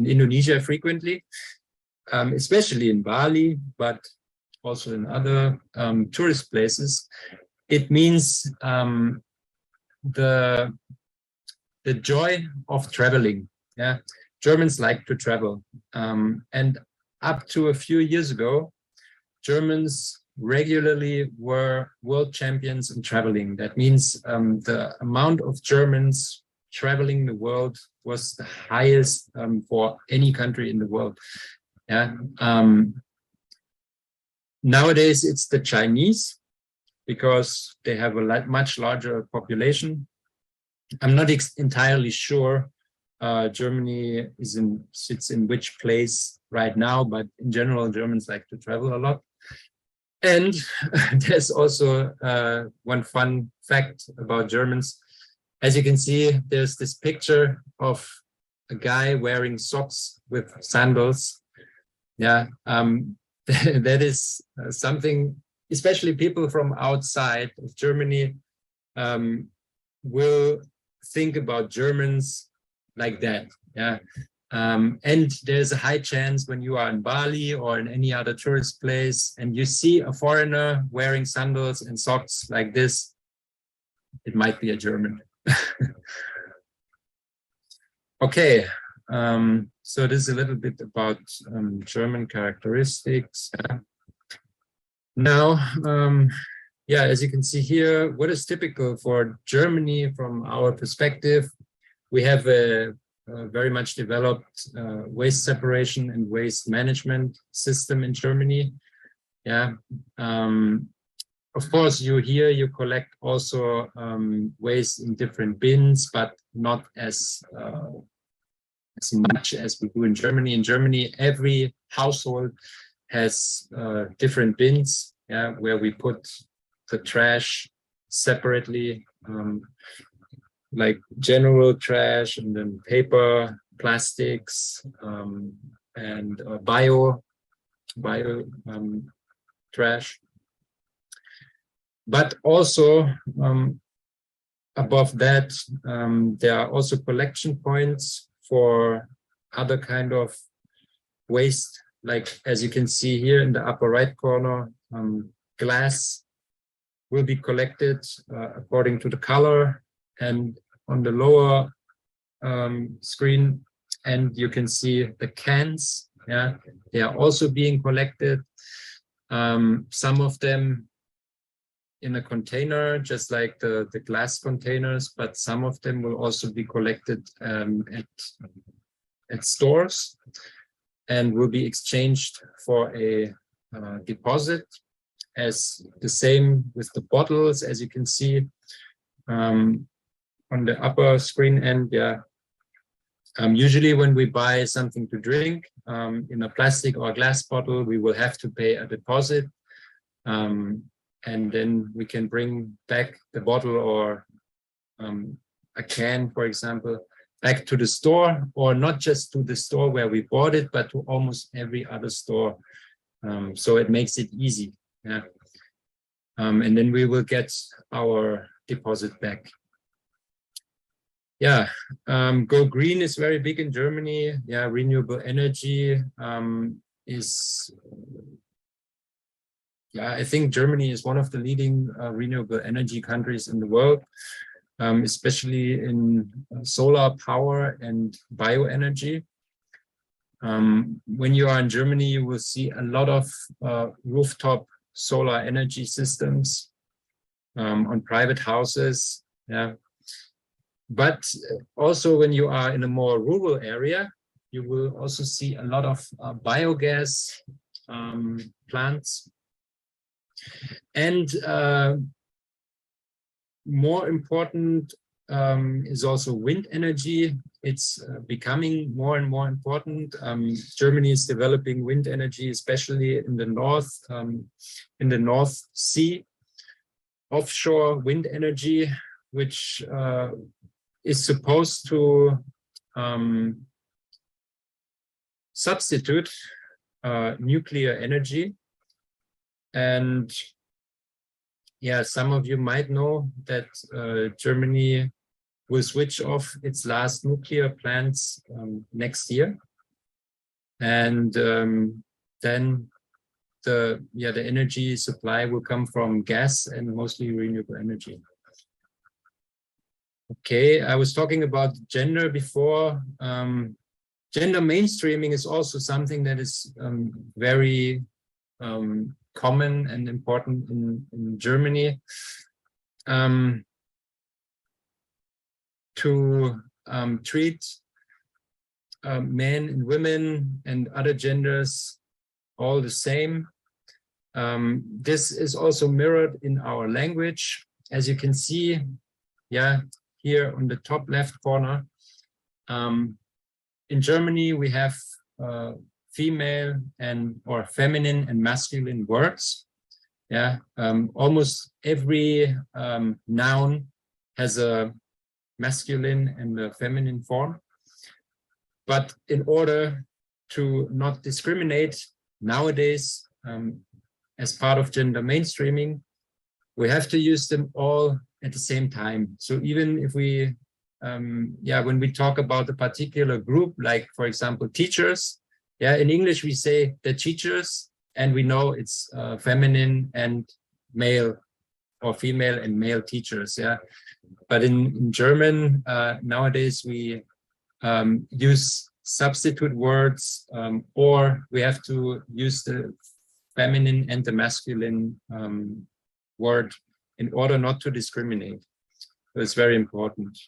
Indonesia frequently, especially in Bali, but also in other tourist places. It means the joy of traveling. Yeah, Germans like to travel, and up to a few years ago, Germans regularly were world champions in traveling. That means the amount of Germans traveling the world was the highest for any country in the world. Yeah. Nowadays, it's the Chinese, because they have a much larger population. I'm not entirely sure Germany sits in which place right now, but in general, Germans like to travel a lot. And there's also one fun fact about Germans. As you can see, there's this picture of a guy wearing socks with sandals. Yeah, that is something, especially people from outside of Germany will think about Germans like that. Yeah. And there's a high chance when you are in Bali or in any other tourist place and you see a foreigner wearing sandals and socks like this, it might be a German. Okay, so this is a little bit about German characteristics. Now, yeah, as you can see here, what is typical for Germany from our perspective? We have a very much developed waste separation and waste management system in Germany. Yeah. Of course, you collect also waste in different bins, but not as much as we do in Germany. In Germany, every household has different bins, yeah, where we put the trash separately, like general trash, and then paper, plastics, and bio trash. But also above that, there are also collection points for other kind of waste, like as you can see here in the upper right corner, glass will be collected according to the color, and on the lower screen, and you can see the cans. Yeah, they are also being collected. Some of them in a container, just like the glass containers, but some of them will also be collected at stores and will be exchanged for a deposit. As the same with the bottles, as you can see on the upper screen end. Yeah. Usually when we buy something to drink in a plastic or glass bottle, we will have to pay a deposit. And then we can bring back the bottle or a can, for example, back to the store, or not just to the store where we bought it, but to almost every other store. So it makes it easy. Yeah. And then we will get our deposit back. Yeah, Go Green is very big in Germany. Yeah, renewable energy is, yeah, I think Germany is one of the leading renewable energy countries in the world, especially in solar power and bioenergy. When you are in Germany, you will see a lot of rooftop solar energy systems on private houses. Yeah. But also when you are in a more rural area, you will also see a lot of biogas plants. And more important is also wind energy. It's becoming more and more important. Germany is developing wind energy, especially in the North Sea. Offshore wind energy, which is supposed to substitute nuclear energy. And yeah, some of you might know that Germany will switch off its last nuclear plants next year, and then the energy supply will come from gas and mostly renewable energy. Okay, I was talking about gender before. Gender mainstreaming is also something that is very common and important in Germany. To treat men and women and other genders all the same. This is also mirrored in our language. As you can see, here on the top left corner, in Germany we have female or feminine and masculine words. Almost every noun has a masculine and a feminine form. But in order to not discriminate nowadays, as part of gender mainstreaming, we have to use them all at the same time. So even if we, when we talk about a particular group, like for example, teachers, in English we say the teachers, and we know it's feminine and male, or female and male teachers, But in German, nowadays we use substitute words, or we have to use the feminine and the masculine word in order not to discriminate. So it's very important.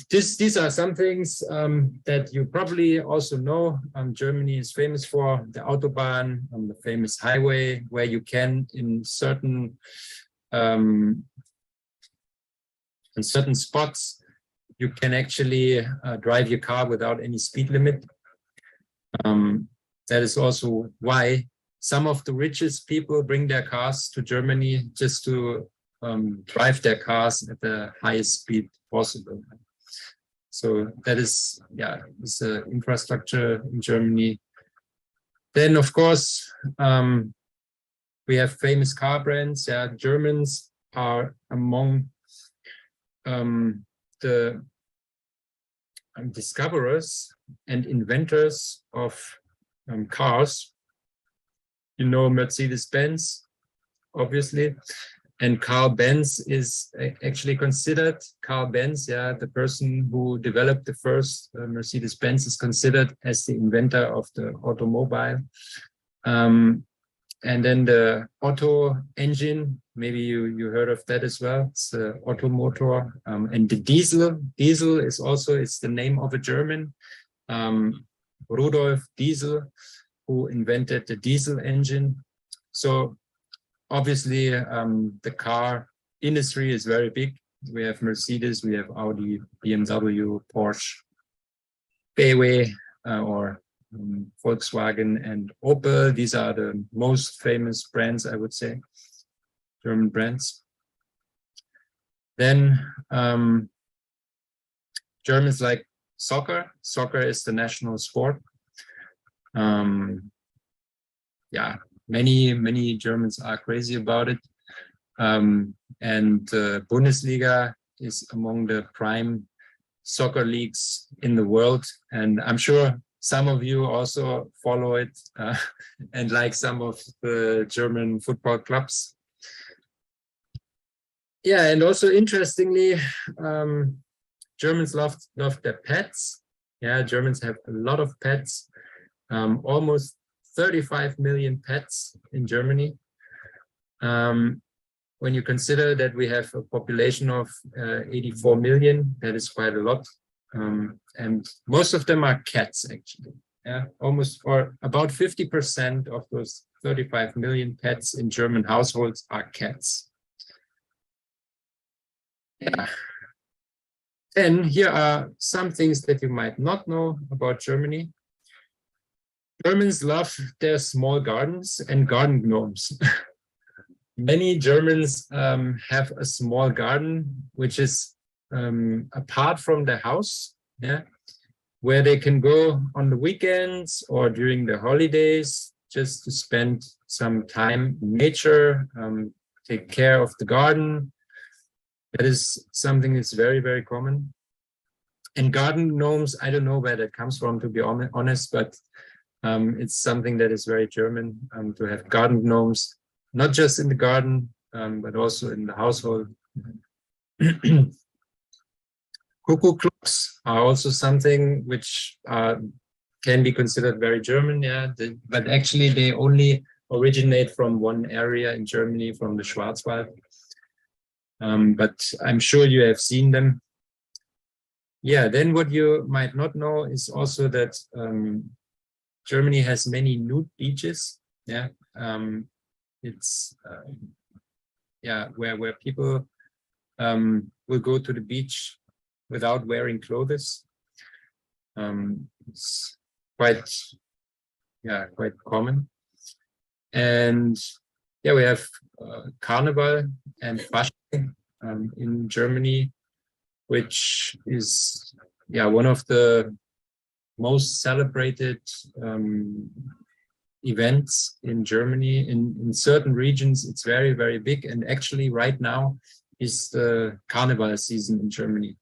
These are some things that you probably also know. Germany is famous for the Autobahn, the famous highway, where you can, in certain spots, you can actually drive your car without any speed limit. That is also why some of the richest people bring their cars to Germany just to drive their cars at the highest speed possible. So that is, it's infrastructure in Germany. Then, of course, we have famous car brands. Germans are among the discoverers and inventors of cars. You know Mercedes-Benz, obviously, and Carl Benz is actually considered, the person who developed the first Mercedes-Benz is considered as the inventor of the automobile. And then the Otto engine, maybe you heard of that as well. It's the Otto motor. And the diesel is also, it's the name of a German, Rudolf Diesel, who invented the diesel engine. So obviously the car industry is very big. We have Mercedes, we have Audi, BMW, Porsche, BMW, or Volkswagen and Opel. These are the most famous brands, I would say, German brands. Then Germans like soccer. Soccer is the national sport. Many Germans are crazy about it. And Bundesliga is among the prime soccer leagues in the world. And I'm sure some of you also follow it and like some of the German football clubs. And also interestingly, Germans love their pets. Germans have a lot of pets, almost 35 million pets in Germany. When you consider that we have a population of 84 million, that is quite a lot. And most of them are cats, actually. Almost, or about 50% of those 35 million pets in German households are cats. And here are some things that you might not know about Germany. Germans love their small gardens and garden gnomes. Many Germans have a small garden, which is apart from the house, where they can go on the weekends or during the holidays, just to spend some time in nature, take care of the garden. That is something that's very, very common. And garden gnomes, I don't know where that comes from, to be honest, but it's something that is very German, to have garden gnomes, not just in the garden, but also in the household. Cuckoo clocks are also something which can be considered very German, yeah, but actually they only originate from one area in Germany, from the Schwarzwald. But I'm sure you have seen them. Yeah, then what you might not know is also that Germany has many nude beaches. Yeah, it's yeah, where people will go to the beach without wearing clothes. It's quite common. And yeah, we have Carnival and Fasching in Germany, which is one of the most celebrated events in Germany. In certain regions, it's very, very big. And actually right now is the Carnival season in Germany.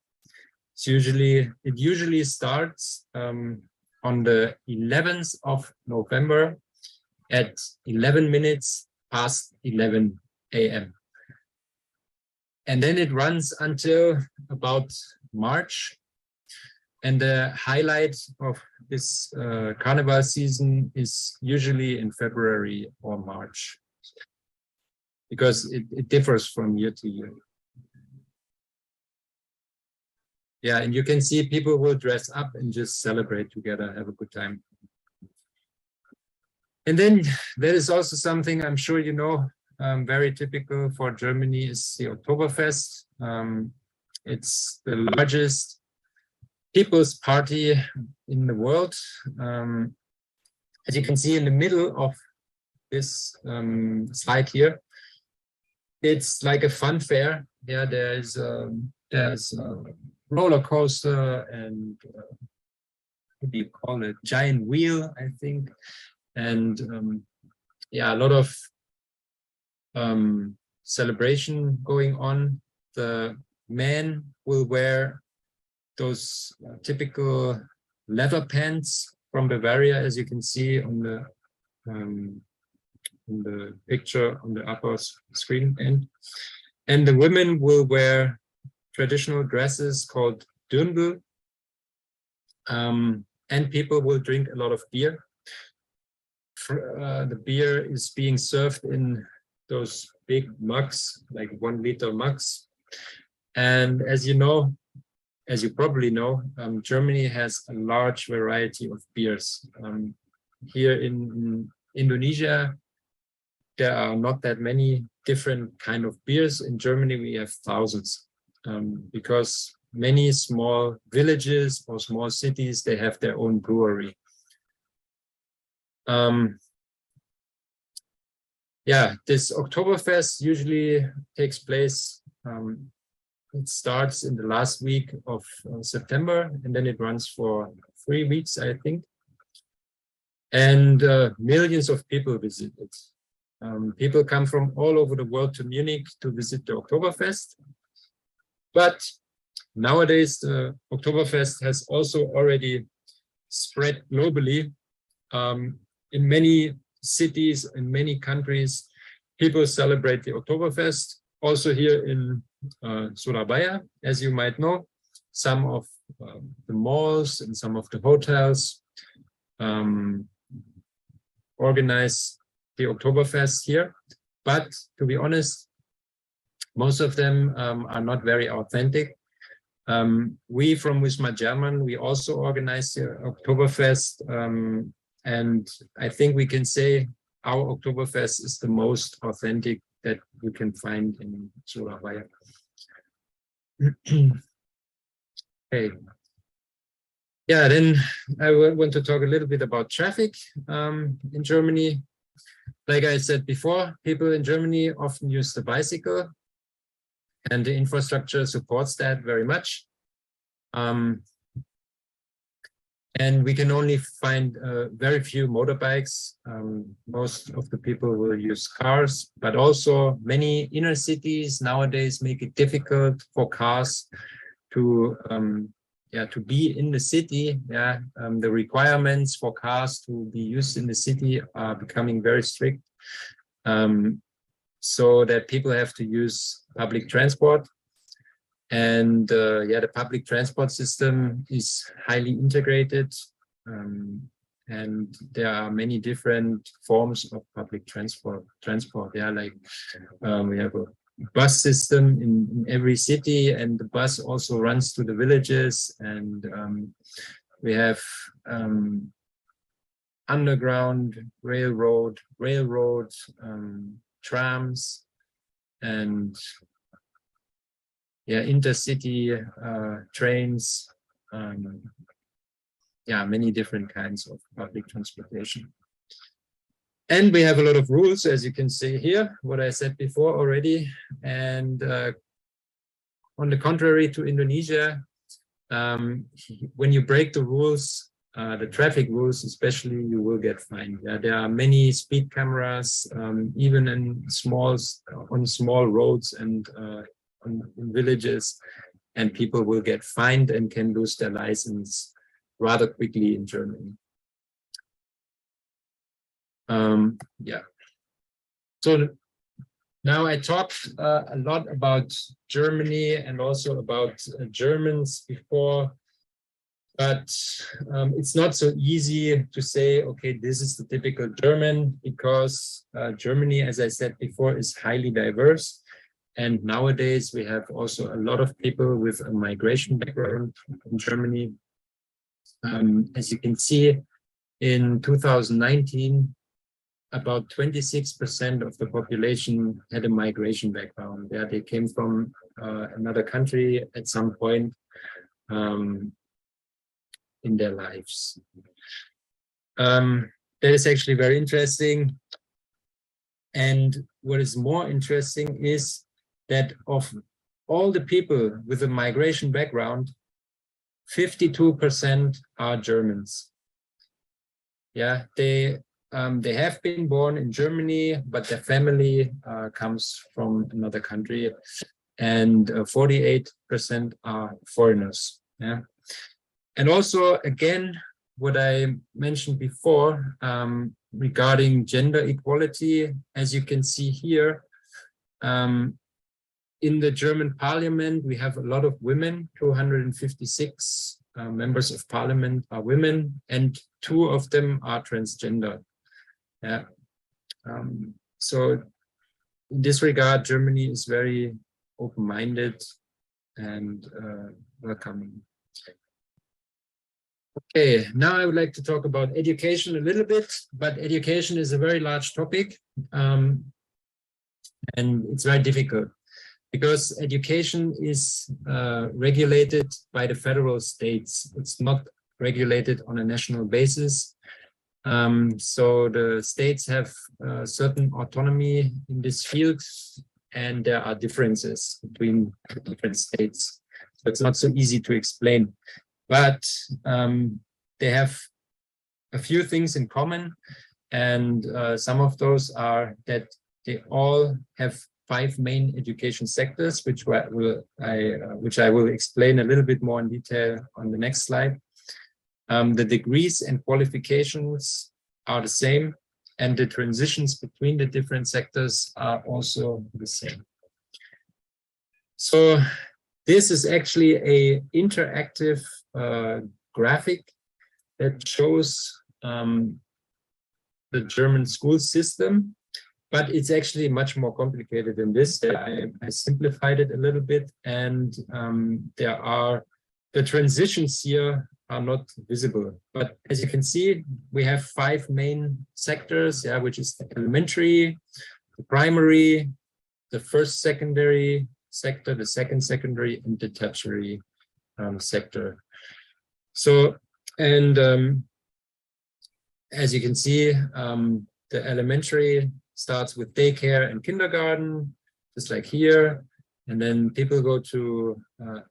It usually starts on the 11th of November at 11 minutes past 11 a.m. And then it runs until about March. And the highlight of this Carnival season is usually in February or March, because it differs from year to year. Yeah, and you can see people will dress up and just celebrate together, have a good time. And then there is also something I'm sure you know, very typical for Germany is the Oktoberfest. It's the largest people's party in the world. As you can see in the middle of this slide here, it's like a fun fair. Yeah, there's a roller coaster and what do you call it? Giant wheel, I think. And a lot of celebration going on. The men will wear those typical leather pants from Bavaria, as you can see on the picture on the upper screen end. And the women will wear traditional dresses called Dirndl, and people will drink a lot of beer. The beer is being served in those big mugs, like 1 liter mugs. And as you probably know, Germany has a large variety of beers. Here in Indonesia, there are not that many different kind of beers. In Germany, we have thousands, because many small villages or small cities, they have their own brewery. This Oktoberfest usually takes place, it starts in the last week of September, and then it runs for 3 weeks, I think. And millions of people visit it. People come from all over the world to Munich to visit the Oktoberfest. But nowadays, the Oktoberfest has also already spread globally. In many cities, in many countries, people celebrate the Oktoberfest. Also here in Surabaya, as you might know, some of the malls and some of the hotels organize the Oktoberfest here. But to be honest, most of them are not very authentic. We from Wisma Jerman, we also organize the Oktoberfest, and I think we can say our Oktoberfest is the most authentic that you can find in Surabaya. Okay. Yeah, then I want to talk a little bit about traffic in Germany. Like I said before, people in Germany often use the bicycle, and the infrastructure supports that very much. And we can only find very few motorbikes. Most of the people will use cars, but also many inner cities nowadays make it difficult for cars to be in the city. The requirements for cars to be used in the city are becoming very strict, so that people have to use public transport. And the public transport system is highly integrated, and there are many different forms of public transport. Like we have a bus system in every city, and the bus also runs to the villages, and we have underground railroads, trams, and intercity trains, many different kinds of public transportation. And we have a lot of rules, as you can see here, what I said before already. And on the contrary to Indonesia, when you break the rules, the traffic rules especially, you will get fined. There are many speed cameras, even on small roads and in villages, and people will get fined and can lose their license rather quickly in Germany. So now I talked a lot about Germany and also about Germans before, but it's not so easy to say, okay, this is the typical German, because Germany, as I said before, is highly diverse. And nowadays we have also a lot of people with a migration background in Germany. As you can see, in 2019, about 26% of the population had a migration background. They came from another country at some point in their lives. That is actually very interesting. And what is more interesting is that of all the people with a migration background, 52% are Germans. They have been born in Germany, but their family comes from another country, and 48% are foreigners. And also, again, what I mentioned before regarding gender equality, as you can see here, in the German parliament, we have a lot of women. 256 members of parliament are women, and 2 of them are transgender. So in this regard, Germany is very open-minded and welcoming. Okay, now I would like to talk about education a little bit, but education is a very large topic, and it's very difficult, because education is regulated by the federal states. It's not regulated on a national basis. So the states have certain autonomy in this field, and there are differences between the different states. So it's not so easy to explain. But they have a few things in common, and some of those are that they all have 5 main education sectors, which I will explain a little bit more in detail on the next slide. The degrees and qualifications are the same, and the transitions between the different sectors are also the same. So this is actually an interactive graphic that shows the German school system, but it's actually much more complicated than this. I simplified it a little bit, and the transitions here are not visible. But as you can see, we have 5 main sectors, which is the elementary, the primary, the first secondary sector, the second secondary, and the tertiary sector. So, and as you can see, the elementary starts with daycare and kindergarten, just like here. And then people go to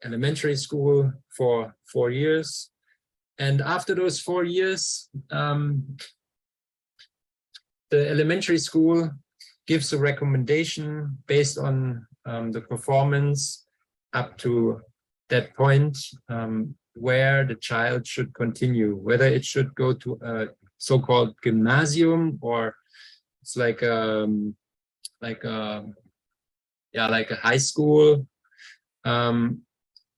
elementary school for 4 years. And after those 4 years, the elementary school gives a recommendation based on the performance up to that point, where the child should continue, whether it should go to a so-called gymnasium, or it's like a high school,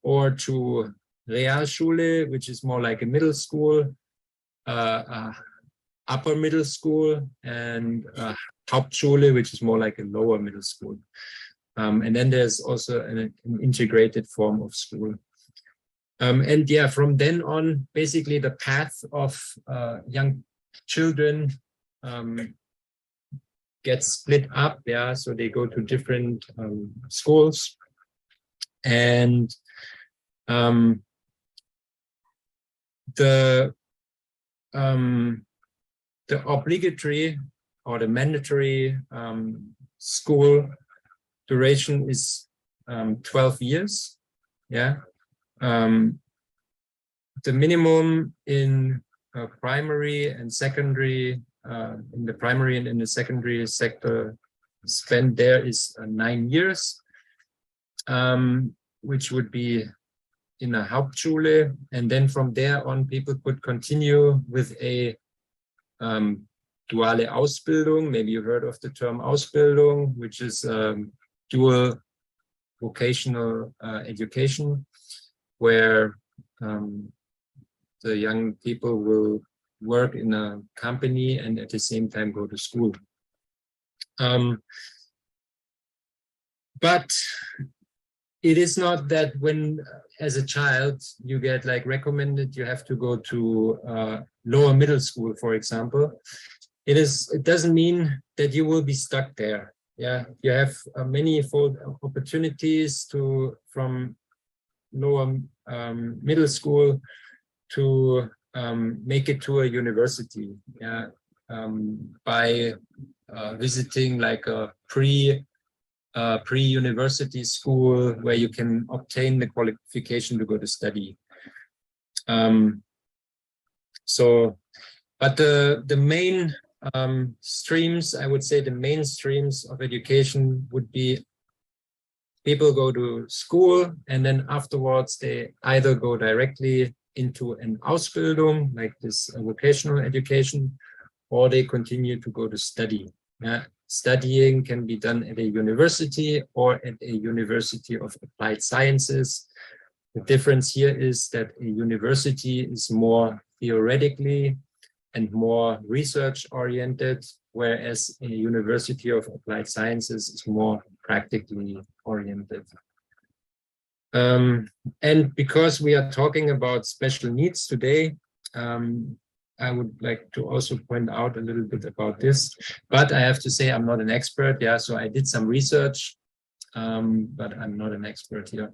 or to Realschule, which is more like a middle school, upper middle school, and Hauptschule, which is more like a lower middle school. And then there's also an integrated form of school. And yeah, from then on, basically the path of young children gets split up. Yeah, so they go to different schools, and the obligatory or the mandatory school duration is 12 years. Yeah. The minimum in primary and secondary, in the primary and in the secondary sector spent there is 9 years, which would be in a Hauptschule, and then from there on people could continue with a duale Ausbildung. Maybe you heard of the term Ausbildung, which is dual vocational education, where the young people will work in a company and at the same time go to school. But it is not that when, as a child, you get like recommended, you have to go to lower middle school, for example. It doesn't mean that you will be stuck there. Yeah, you have many fold opportunities from lower middle school to make it to a university. Yeah, by visiting like a pre-university school where you can obtain the qualification to go to study. But the main streams, I would say the main streams of education would be people go to school and then afterwards they either go directly into an Ausbildung, like this vocational education, or they continue to go to study. Studying can be done at a university or at a university of applied sciences. The difference here is that a university is more theoretically and more research oriented, whereas a university of applied sciences is more practically oriented. And because we are talking about special needs today, I would like to also point out a little bit about this, but I have to say I'm not an expert. Yeah, so I did some research, but I'm not an expert here.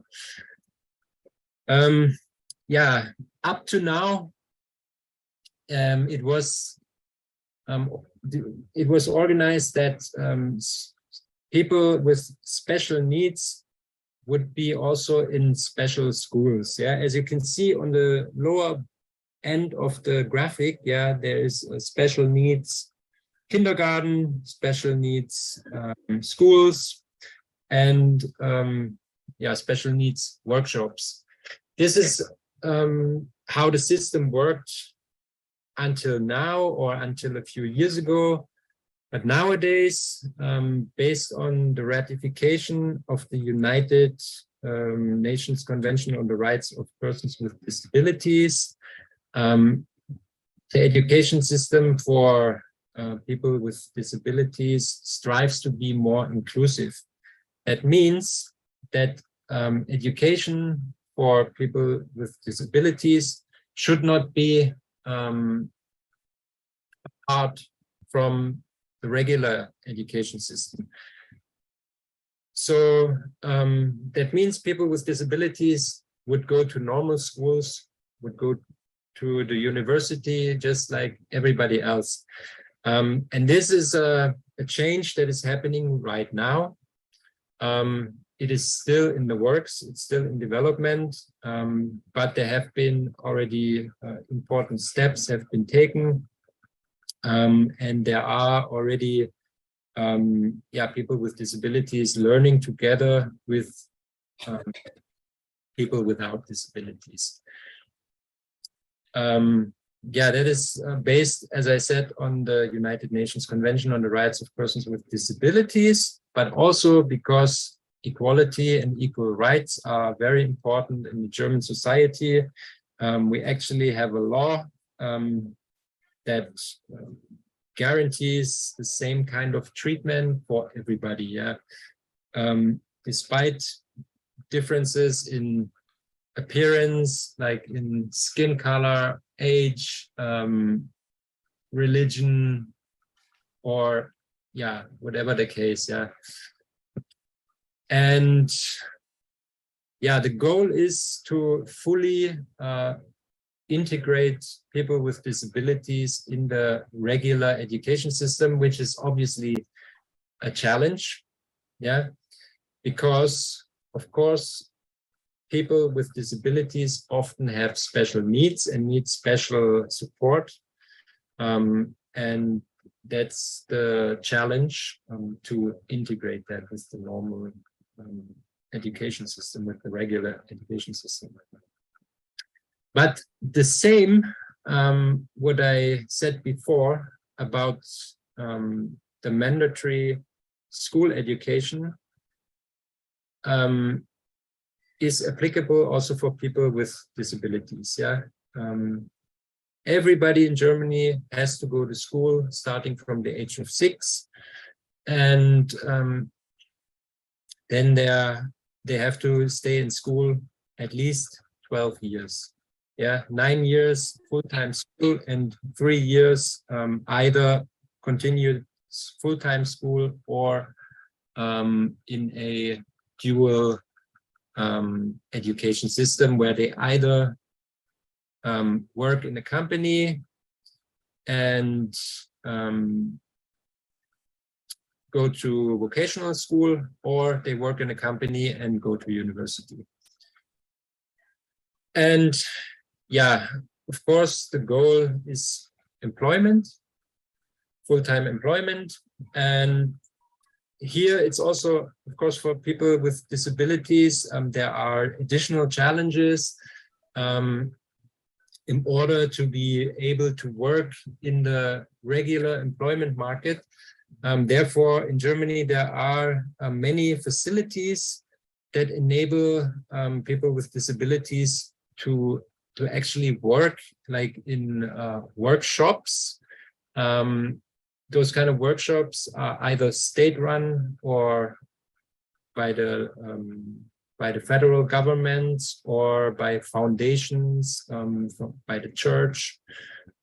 Yeah, up to now, it was organized that people with special needs would be also in special schools. Yeah, as you can see on the lower end of the graphic, yeah, there is special needs kindergarten, special needs schools, and yeah, special needs workshops. This is how the system worked until now, or until a few years ago. But nowadays, based on the ratification of the United Nations Convention on the Rights of Persons with Disabilities, the education system for people with disabilities strives to be more inclusive. That means that education for people with disabilities should not be apart from the regular education system. So that means people with disabilities would go to normal schools, would go to the university just like everybody else. And this is a change that is happening right now. it is still in the works, it's still in development, but there have been already important steps have been taken, and there are already people with disabilities learning together with people without disabilities. That is based, as I said, on the United Nations Convention on the Rights of Persons with Disabilities, but also because equality and equal rights are very important in the German society. We actually have a law that guarantees the same kind of treatment for everybody. Despite differences in appearance, like in skin color, age, religion, or whatever the case. And the goal is to fully integrate people with disabilities in the regular education system, which is obviously a challenge, because of course people with disabilities often have special needs and need special support, and that's the challenge, to integrate that with the normal education system, with the regular education system. But the same, what I said before about the mandatory school education, is applicable also for people with disabilities. Everybody in Germany has to go to school starting from the age of 6, and then they have to stay in school at least 12 years. 9 years full-time school and 3 years either continued full-time school or in a dual education system where they either work in a company and go to vocational school, or they work in a company and go to university. And of course, the goal is employment, full-time employment. And here it's also, of course, for people with disabilities, there are additional challenges in order to be able to work in the regular employment market. Therefore, in Germany, there are many facilities that enable people with disabilities to actually work, like in workshops. Those kind of workshops are either state-run or by the federal government or by foundations, by the church.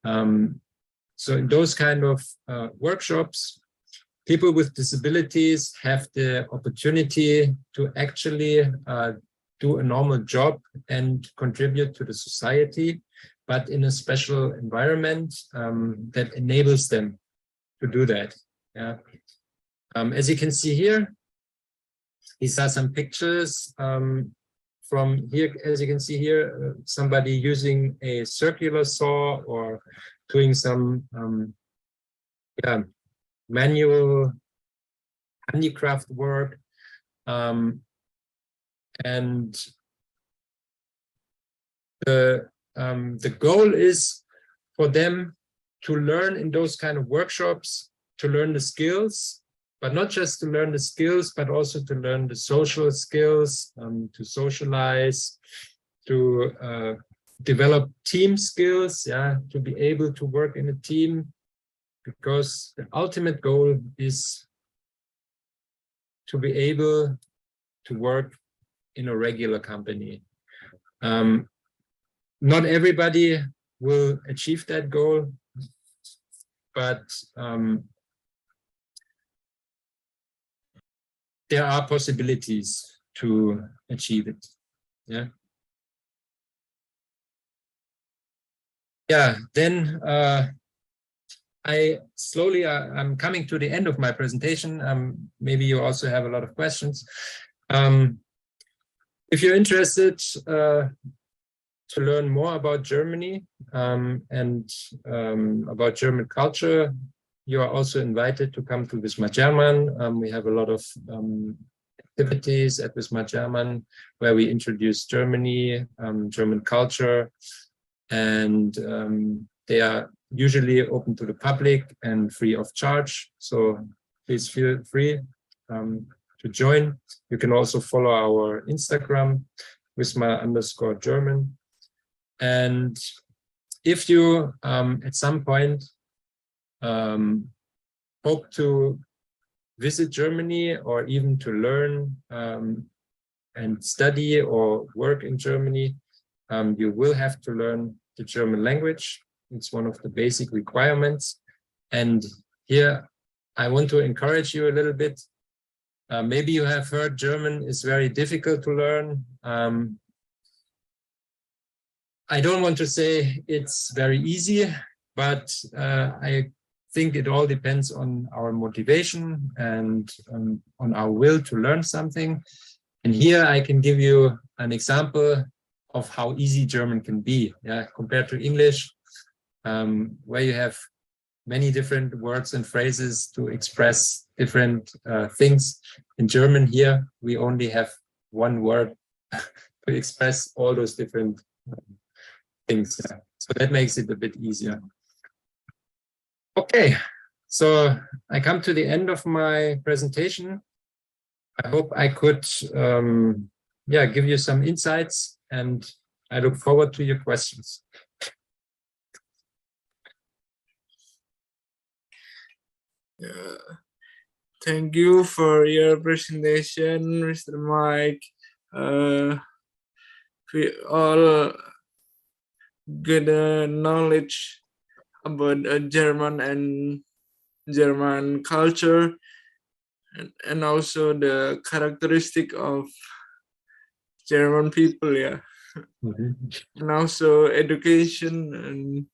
So in those kind of workshops, people with disabilities have the opportunity to actually do a normal job and contribute to the society, but in a special environment that enables them to do that. As you can see here, these are some pictures from here. As you can see here, somebody using a circular saw or doing some manual handicraft work, and the goal is for them to learn in those kind of workshops, to learn the skills, but not just to learn the skills, but also to learn the social skills, to socialize, to develop team skills, to be able to work in a team, because the ultimate goal is to be able to work in a regular company. Not everybody will achieve that goal, but there are possibilities to achieve it. Then I'm coming to the end of my presentation. Maybe you also have a lot of questions. If you're interested to learn more about Germany and about German culture, you are also invited to come to Wisma Jerman. We have a lot of activities at Wisma Jerman where we introduce Germany, German culture, and they are usually open to the public and free of charge. So please feel free to join. You can also follow our Instagram, Wisma_German. And if you at some point hope to visit Germany or even to learn and study or work in Germany, you will have to learn the German language. It's one of the basic requirements. And here I want to encourage you a little bit. Maybe you have heard German is very difficult to learn. I don't want to say it's very easy, but I think it all depends on our motivation and on our will to learn something. And here I can give you an example of how easy German can be, compared to English, where you have many different words and phrases to express different things. In German here, we only have one word to express all those different things. So that makes it a bit easier. Okay, so I come to the end of my presentation. I hope I could give you some insights, and I look forward to your questions. Thank you for your presentation, Mr. Mike. We all get knowledge about German and German culture, and also the characteristic of German people, and also education and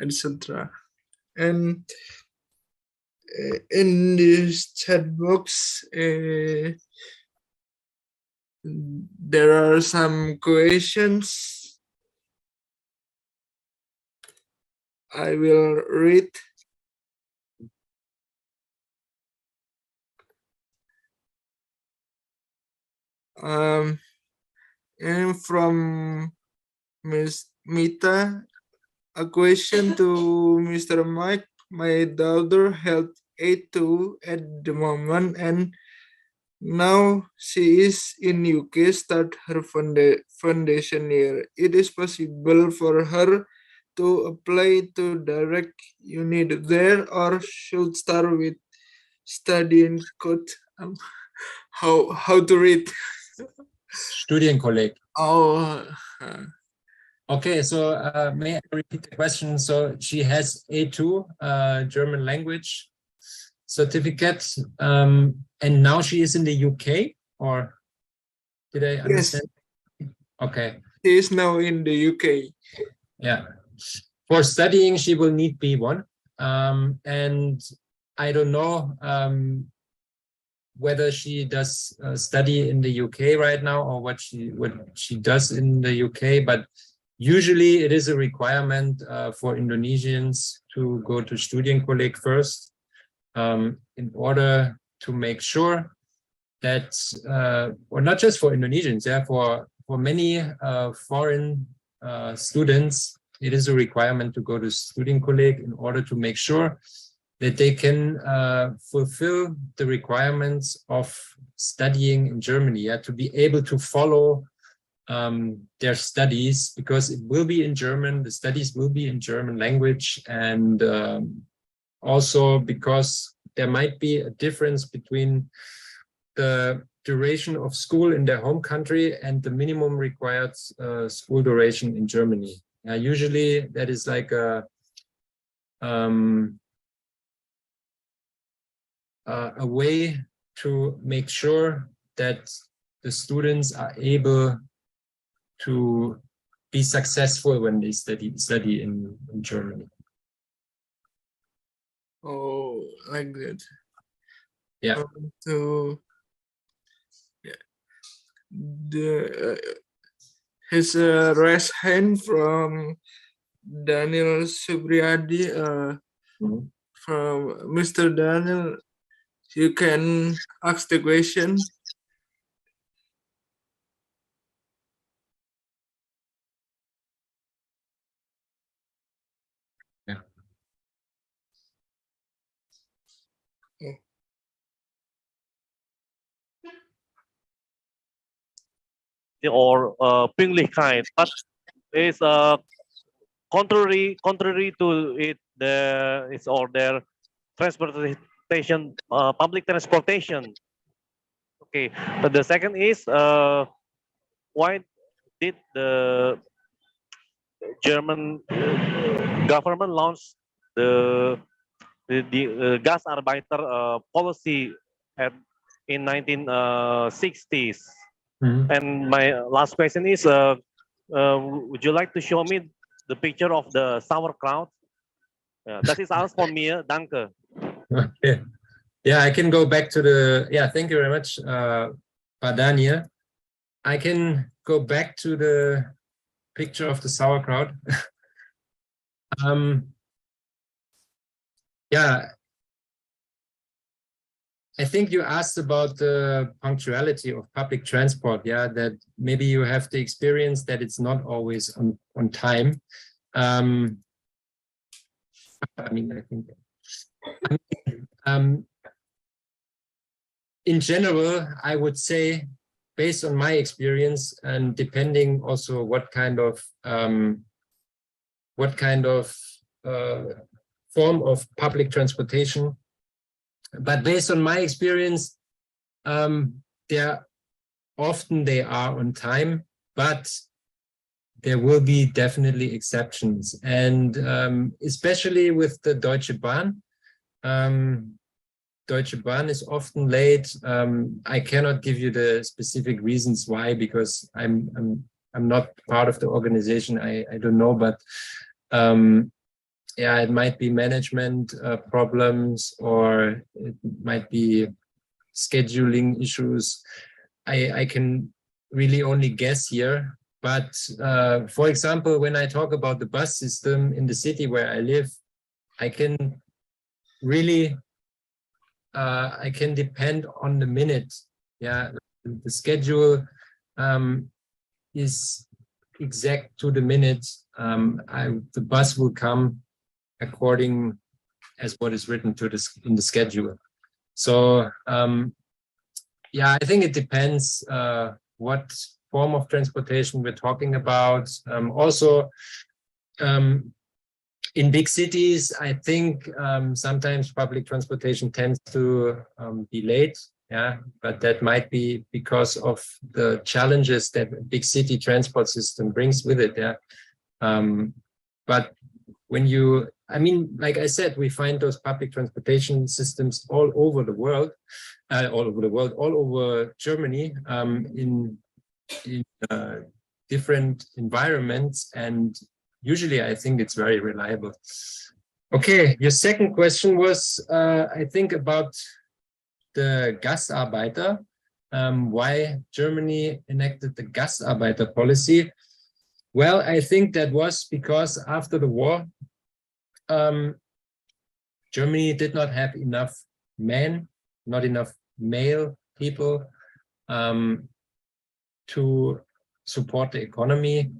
etc. And in this chat box, there are some questions. I will read. And from Ms. Mita, a question to Mr. Mike. My daughter held A2 at the moment, and now she is in UK, start her foundation year. It is possible for her to apply to direct uni there, or should start with studying code? How to read? Studienkolleg. Oh. Okay, so may I repeat the question? So she has A2 German language certificate, and now she is in the UK, or did I understand? Yes. Okay. She is now in the UK. Yeah. For studying, she will need B1, and I don't know whether she does study in the UK right now or what she does in the UK, but usually it is a requirement for Indonesians to go to Studienkolleg first in order to make sure that, or not just for Indonesians, for many foreign students, it is a requirement to go to Studienkolleg in order to make sure that they can fulfill the requirements of studying in Germany, to be able to follow their studies, because it will be in German, the studies will be in German language, and also because there might be a difference between the duration of school in their home country and the minimum required school duration in Germany. Usually that is like a way to make sure that the students are able to be successful when they study in Germany. Oh, like that. Yeah. his raised hand from Daniel Subriyadi. From Mr. Daniel, you can ask the question. Or Pinglichkeit, but is contrary to it, it's or their transportation, public transportation. Okay, but the second is why did the German government launch the Gastarbeiter policy in 1960s? And my last question is, would you like to show me the picture of the sauerkraut? Das ist alles von mir. Danke. Okay. Yeah, I can go back to the, thank you very much, Padania. I can go back to the picture of the sauerkraut. I think you asked about the punctuality of public transport, that maybe you have the experience that it's not always on time. I think in general, I would say, based on my experience, and depending also what kind of form of public transportation. But based on my experience, they are on time, but there will be definitely exceptions. And especially with the Deutsche Bahn. Deutsche Bahn is often late. I cannot give you the specific reasons why, because I'm not part of the organization. I don't know, but it might be management problems, or it might be scheduling issues. I can really only guess here. But for example, when I talk about the bus system in the city where I live, I can really I can depend on the minute. The schedule is exact to the minute. The bus will come according as what is written in the schedule. So I think it depends what form of transportation we're talking about. Also, in big cities, I think sometimes public transportation tends to be late. But that might be because of the challenges that a big city transport system brings with it. But when like I said, we find those public transportation systems all over the world, all over Germany, in different environments, and usually I think it's very reliable. Okay, your second question was, I think, about the Gastarbeiter, why Germany enacted the Gastarbeiter policy. Well, I think that was because after the war, Germany did not have enough men, not enough male people to support the economy.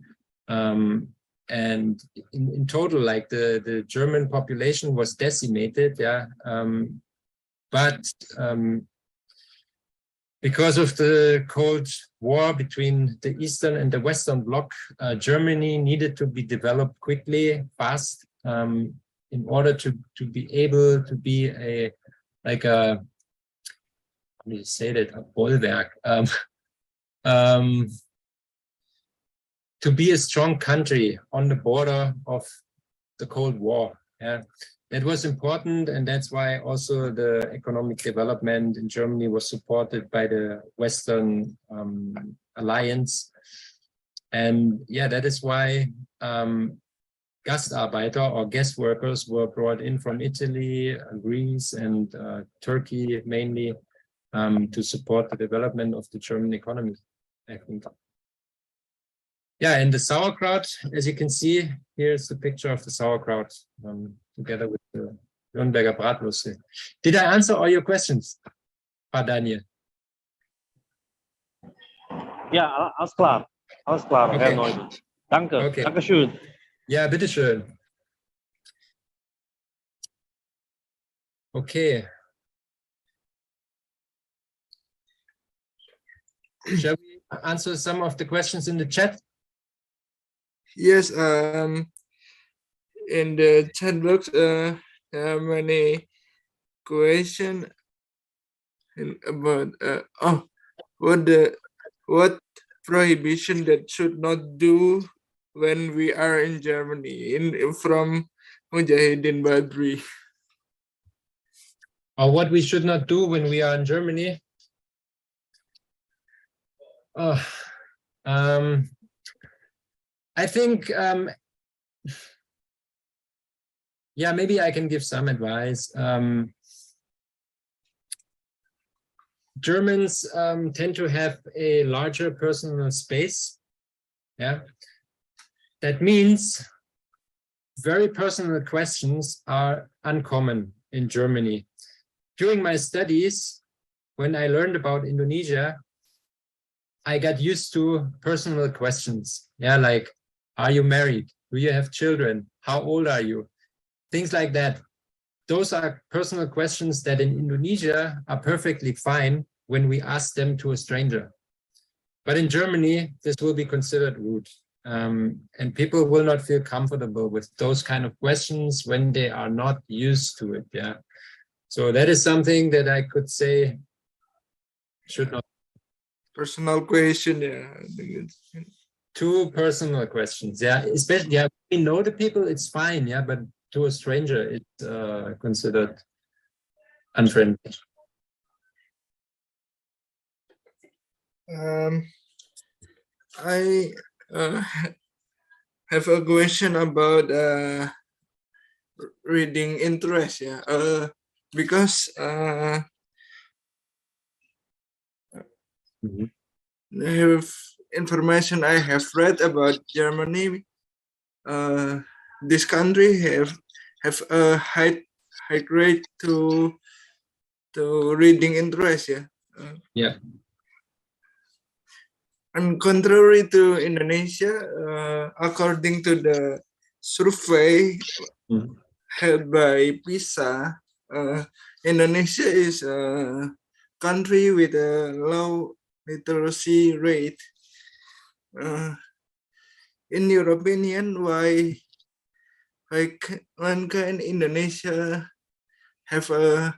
And in total, like the German population was decimated, but because of the Cold War between the Eastern and the Western Bloc, Germany needed to be developed quickly, fast, in order to be able to be a bulwark, to be a strong country on the border of the Cold War. That was important, and that's why also the economic development in Germany was supported by the Western Alliance. And that is why Gastarbeiter or guest workers were brought in from Italy, Greece, and Turkey mainly, to support the development of the German economy. I think. Yeah, and the sauerkraut, as you can see, here's the picture of the sauerkraut together with the Nürnberger Bratwurst. Did I answer all your questions, Daniel? Ja, alles klar. Alles klar, Okay. Herr Neumann. Danke. Okay. Dankeschön. Ja, bitteschön. Okay. Shall we answer some of the questions in the chat? Yes, in the chat box, there are many questions about what prohibition that should not do when we are in Germany, from Mujahidin Badri. Or what we should not do when we are in Germany? I think, yeah, maybe I can give some advice. Germans tend to have a larger personal space. Yeah, that means very personal questions are uncommon in Germany. During my studies, when I learned about Indonesia, I got used to personal questions. Yeah, like, are you married? Do you have children? How old are you? Things like that. Those are personal questions that in Indonesia are perfectly fine when we ask them to a stranger. But in Germany, this will be considered rude. And people will not feel comfortable with those kind of questions when they are not used to it. Yeah. So that is something that I could say should not. Personal question, yeah. Too personal questions, yeah. Especially, yeah, we know the people, it's fine, yeah, but to a stranger, it's considered unfriendly. I have a question about reading interest, yeah. Because information I have read about Germany, this country have a high grade to reading interest, yeah. Yeah. And contrary to Indonesia, according to the survey held by bisa, Indonesia is a country with a low literacy rate. In your opinion, why can Indonesia have a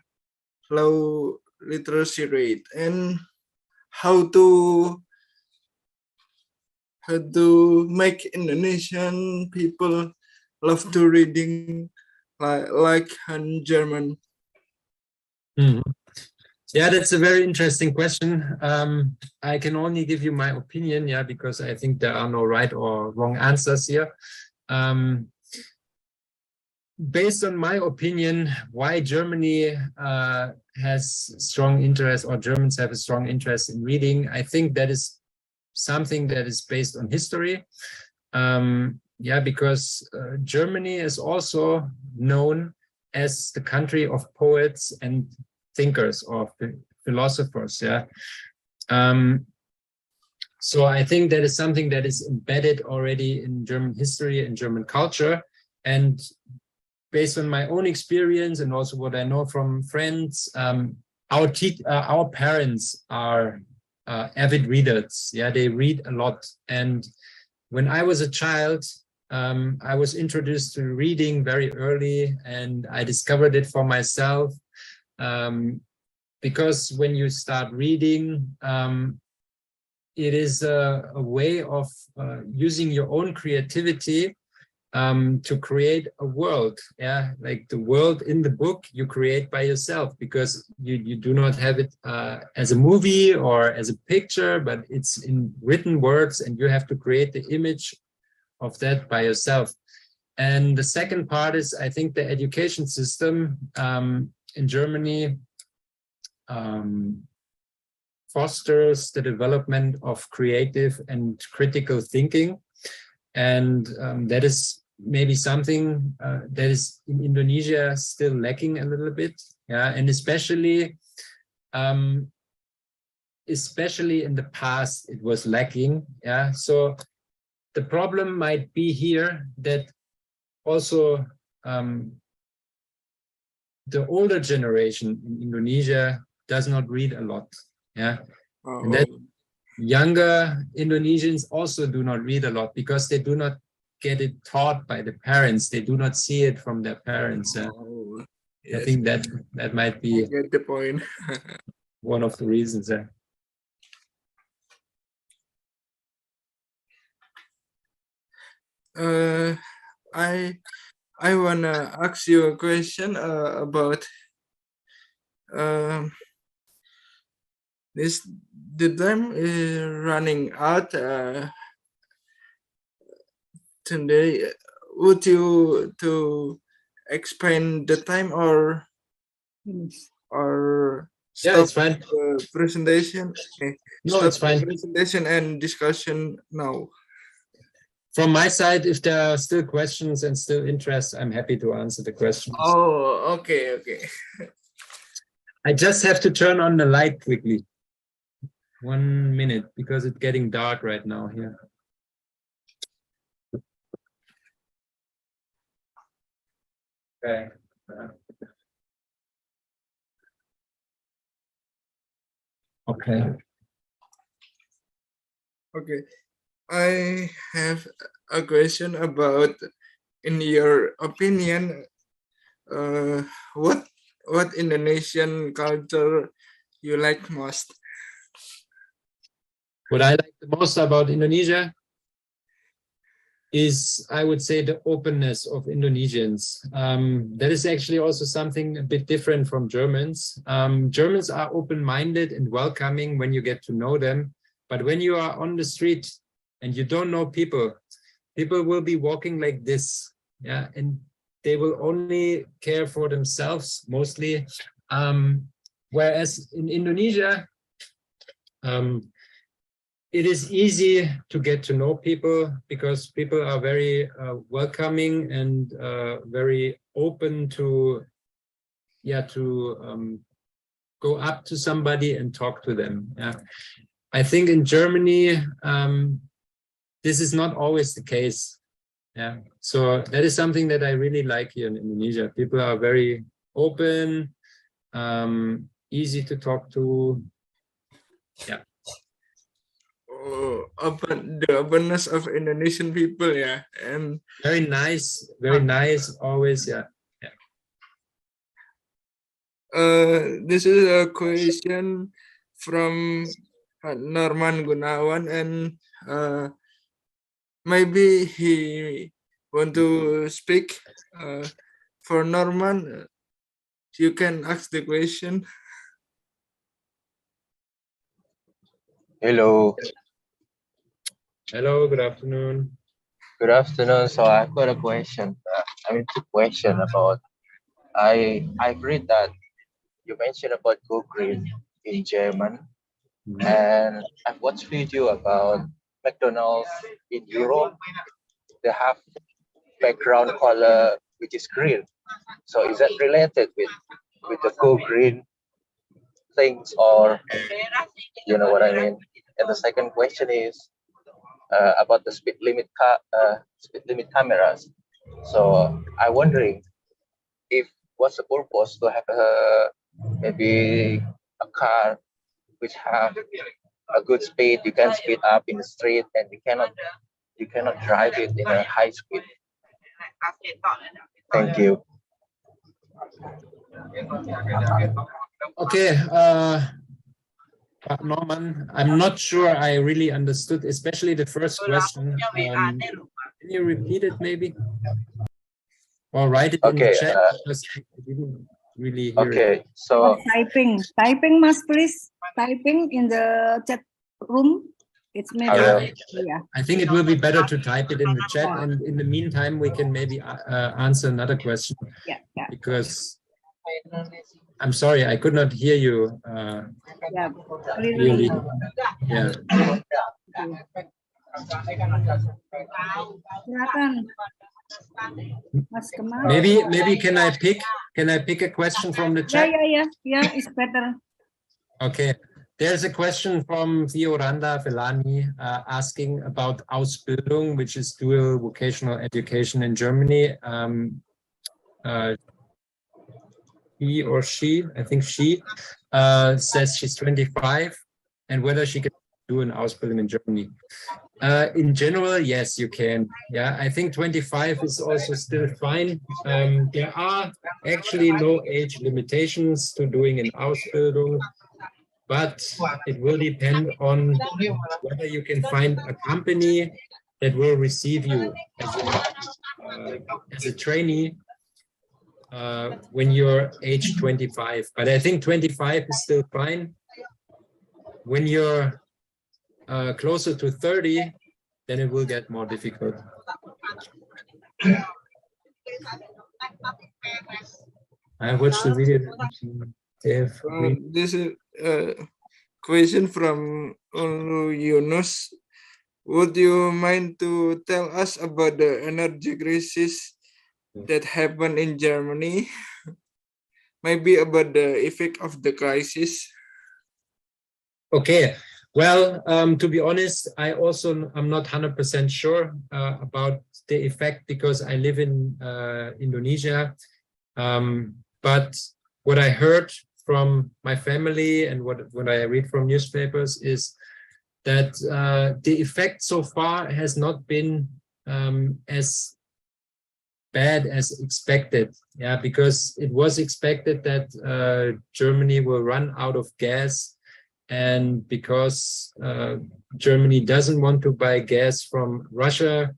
low literacy rate, and how to make Indonesian people love to reading like in German? Yeah, that's a very interesting question. I can only give you my opinion, yeah, because I think there are no right or wrong answers here. Based on my opinion, why Germany has strong interest, or Germans have a strong interest in reading, I think that is something that is based on history. Yeah, because Germany is also known as the country of poets and thinkers or philosophers. Yeah. So I think that is something that is embedded already in German history and German culture. And based on my own experience and also what I know from friends, our parents are avid readers. Yeah, they read a lot. And when I was a child, I was introduced to reading very early, and I discovered it for myself. Because when you start reading, it is a way of using your own creativity to create a world. Yeah, like the world in the book you create by yourself, because you do not have it as a movie or as a picture, but it's in written words, and you have to create the image of that by yourself. And the second part is, I think, the education system in Germany fosters the development of creative and critical thinking. And that is maybe something that is in Indonesia still lacking a little bit. Yeah, and especially in the past, it was lacking. Yeah, so the problem might be here that also the older generation in Indonesia does not read a lot. Yeah, and that younger Indonesians also do not read a lot because they do not get it taught by the parents. They do not see it from their parents. Yes. I think that might be get the point. one of the reasons. I wanna ask you a question about this. The time is running out today. Would you to expand the time or stop yeah, it's fine. the presentation? Okay. No, Stop it's fine. the presentation and discussion now. From my side, if there are still questions and still interest, I'm happy to answer the questions. Oh, okay, okay. I just have to turn on the light quickly. 1 minute, because it's getting dark right now here. Okay. Okay. Okay. I have a question about, in your opinion, what Indonesian culture you like most? What I like the most about Indonesia is, I would say, the openness of Indonesians. That is actually also something a bit different from Germans. Germans are open-minded and welcoming when you get to know them. But when you are on the street and you don't know people, people will be walking like this. Yeah, and they will only care for themselves mostly. Whereas in Indonesia, it is easy to get to know people because people are very welcoming and very open to, go up to somebody and talk to them. Yeah, I think in Germany this is not always the case. Yeah, so that is something that I really like here in Indonesia. People are very open, easy to talk to. Yeah. Oh, the openness of Indonesian people, yeah, and very nice, always, yeah. This is a question from Norman Gunawan, and maybe he want to speak. For Norman, you can ask the question. Hello. Hello, good afternoon. Good afternoon. So I've got a question. Two questions about. I've read that you mentioned about go green in German, and I've watched video about McDonald's in Europe. They have background color which is green. So is that related with the go green things, or you know what I mean? And the second question is about the speed limit cameras. So I'm wondering what's the purpose to have maybe a car which have a good speed. You can speed up in the street, and you cannot drive it in a high speed. Thank you. Okay, Norman, I'm not sure I really understood, especially the first question. Can you repeat it maybe? Or write it in the chat, because I didn't really hear it. So typing, Mas, please. Typing in the chat room. It's maybe, yeah. I think it will be better to type it in the chat, and in the meantime, we can maybe answer another question. Yeah. Because I'm sorry, I could not hear you Ya, clearly. Yeah. Silakan, Mas Gema. Maybe can I pick a question from the chat? Yeah, it's better. Okay. There's a question from Fioranda Velani asking about Ausbildung, which is dual vocational education in Germany. He or she, I think she, says she's 25 and whether she can do an Ausbildung in Germany. In general, yes, you can. Yeah, I think 25 is also still fine. There are actually no age limitations to doing an Ausbildung, but it will depend on whether you can find a company that will receive you as a trainee when you're age 25. But I think 25 is still fine. When you're closer to 30, then it will get more difficult. I watched the video. This is a question from Yunus. Would you mind to tell us about the energy crisis that happened in Germany? Maybe about the effect of the crisis. Okay. Well, to be honest, I'm not 100% sure about the effect because I live in Indonesia. But what I heard from my family and what I read from newspapers is that the effect so far has not been as bad as expected. Yeah, because it was expected that Germany will run out of gas. And because Germany doesn't want to buy gas from Russia,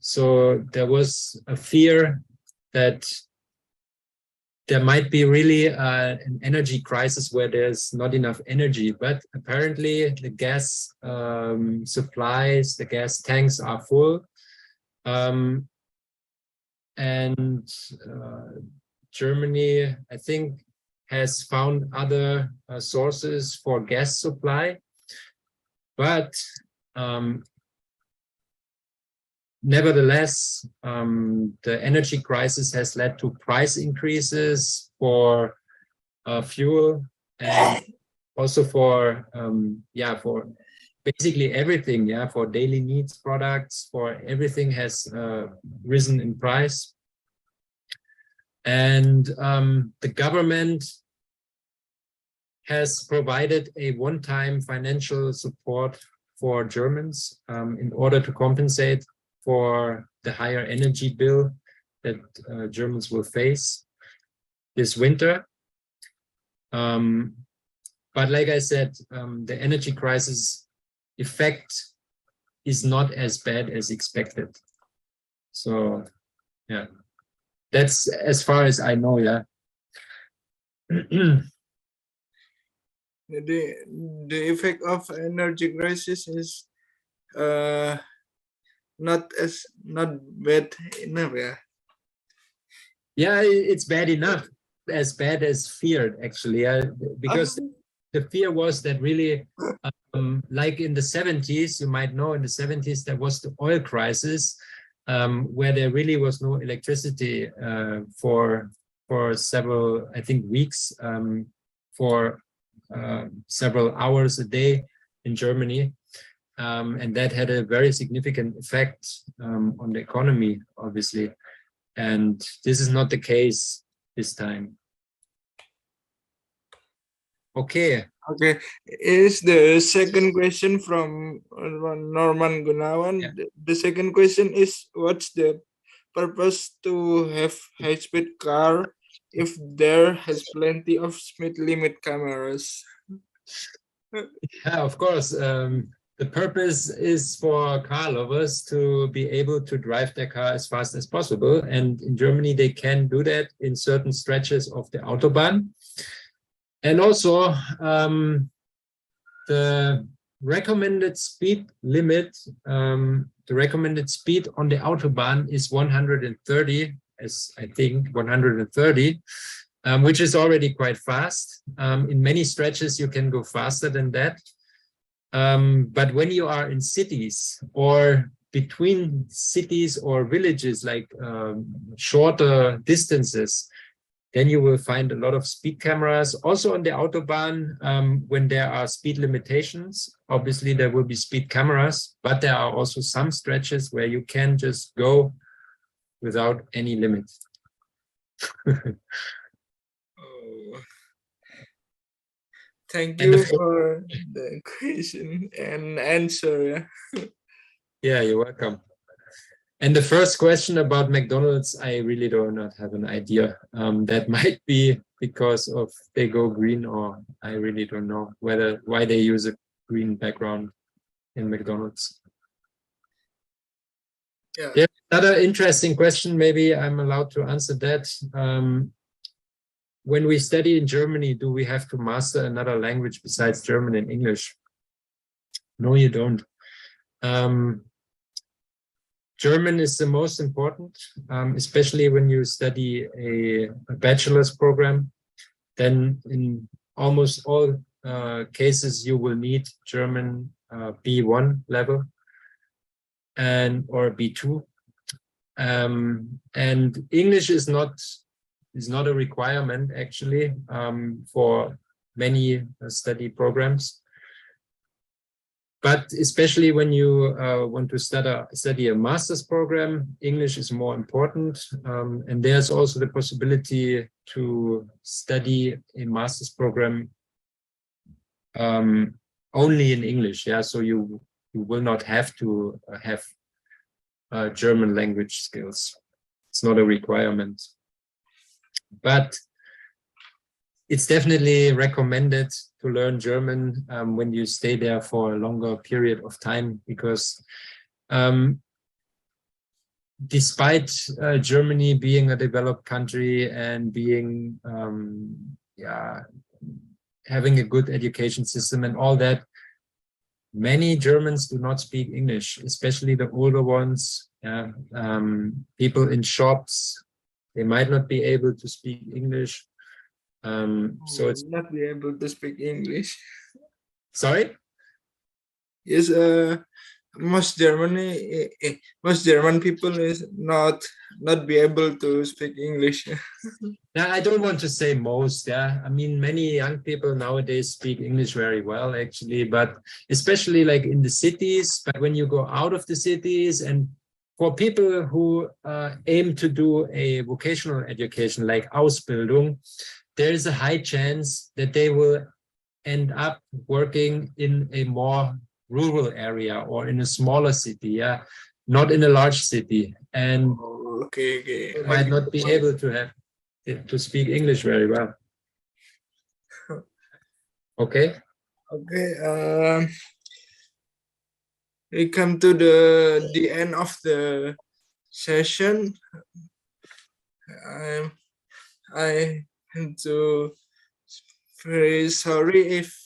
so there was a fear that there might be really an energy crisis where there's not enough energy. But apparently the gas supplies, the gas tanks are full. And Germany, I think, has found other sources for gas supply, but nevertheless, the energy crisis has led to price increases for fuel and also for basically everything, for daily needs products, for everything has risen in price. And the government has provided a one-time financial support for Germans in order to compensate for the higher energy bill that Germans will face this winter. But like I said, the energy crisis effect is not as bad as expected. So, yeah. That's as far as I know, yeah. The effect of energy crisis is not bad enough, yeah. Yeah, it's bad enough, as bad as feared, actually, because the fear was that really, like in the 70s, you might know in the 70s, there was the oil crisis, where there really was no electricity for several, I think, weeks, for several hours a day in Germany. And that had a very significant effect on the economy, obviously. And this is not the case this time. Okay. Okay. Is the second question from Norman Gunawan? Yeah. The second question is, what's the purpose to have high-speed car if there has plenty of speed limit cameras? Yeah, of course. The purpose is for car lovers to be able to drive their car as fast as possible. And in Germany, they can do that in certain stretches of the Autobahn. And also, the recommended speed limit, the recommended speed on the Autobahn is 130, as I think, 130. which is already quite fast. In many stretches, you can go faster than that. But when you are in cities or between cities or villages, like shorter distances, then you will find a lot of speed cameras. Also on the Autobahn, when there are speed limitations, obviously there will be speed cameras, but there are also some stretches where you can just go without any limit. Thank you for the question and answer. Yeah, you're welcome. And the first question about McDonald's, I really do not have an idea. That might be because of they go green, or I really don't know why they use a green background in McDonald's. Yeah. There's another interesting question. Maybe I'm allowed to answer that. When we study in Germany, do we have to master another language besides German and English? No, you don't. German is the most important, especially when you study a bachelor's program. Then in almost all cases, you will need German B1 level or B2. And English is not a requirement, actually, for many study programs. But especially when you want to study a master's program, English is more important. And there's also the possibility to study a master's program only in English. Yeah, so you will not have to have German language skills. It's not a requirement. But it's definitely recommended to learn German when you stay there for a longer period of time, because despite Germany being a developed country and being having a good education system and all that, many Germans do not speak English, especially the older ones. People in shops, they might not be able to speak English. So it's not be able to speak English. Sorry? Yes, most German people is not be able to speak English. Now, I don't want to say most. Yeah, I mean, many young people nowadays speak English very well, actually, but especially like in the cities. But when you go out of the cities, and for people who aim to do a vocational education like Ausbildung, there is a high chance that they will end up working in a more rural area or in a smaller city, not in a large city, and okay. might not be able to speak English very well. Okay. We come to the end of the session. I so very sorry if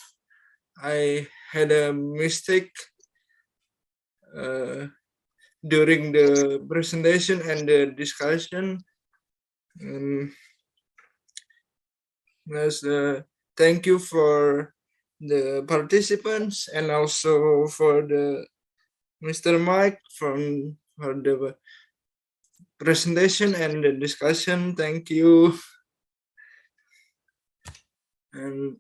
I had a mistake during the presentation and the discussion. Thank you for the participants and also for the Mr. Mike for the presentation and the discussion. Thank you. And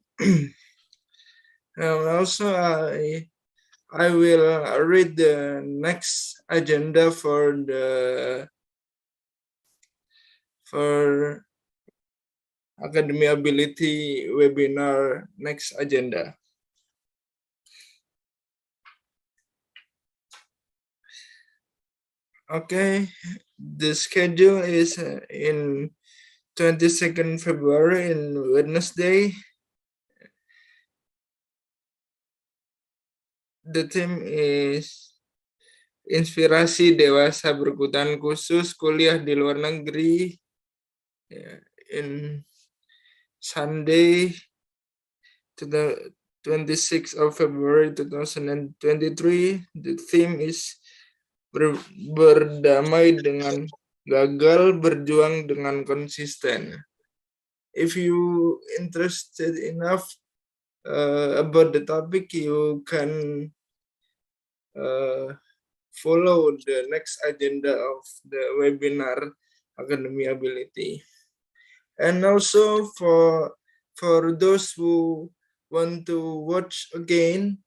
also I will read the next agenda for Akademiabiliti webinar next agenda. Okay, the schedule is in 22nd February in Wednesday. The theme is inspirasi dewasa berkebutuhan khusus kuliah di luar negeri. In Sunday, to the 26th of February 2023, the theme is berdamai dengan gagal, berjuang dengan konsisten. if you interested enough about the topic, you can follow the next agenda of the webinar Akademiabiliti. And also for those who want to watch again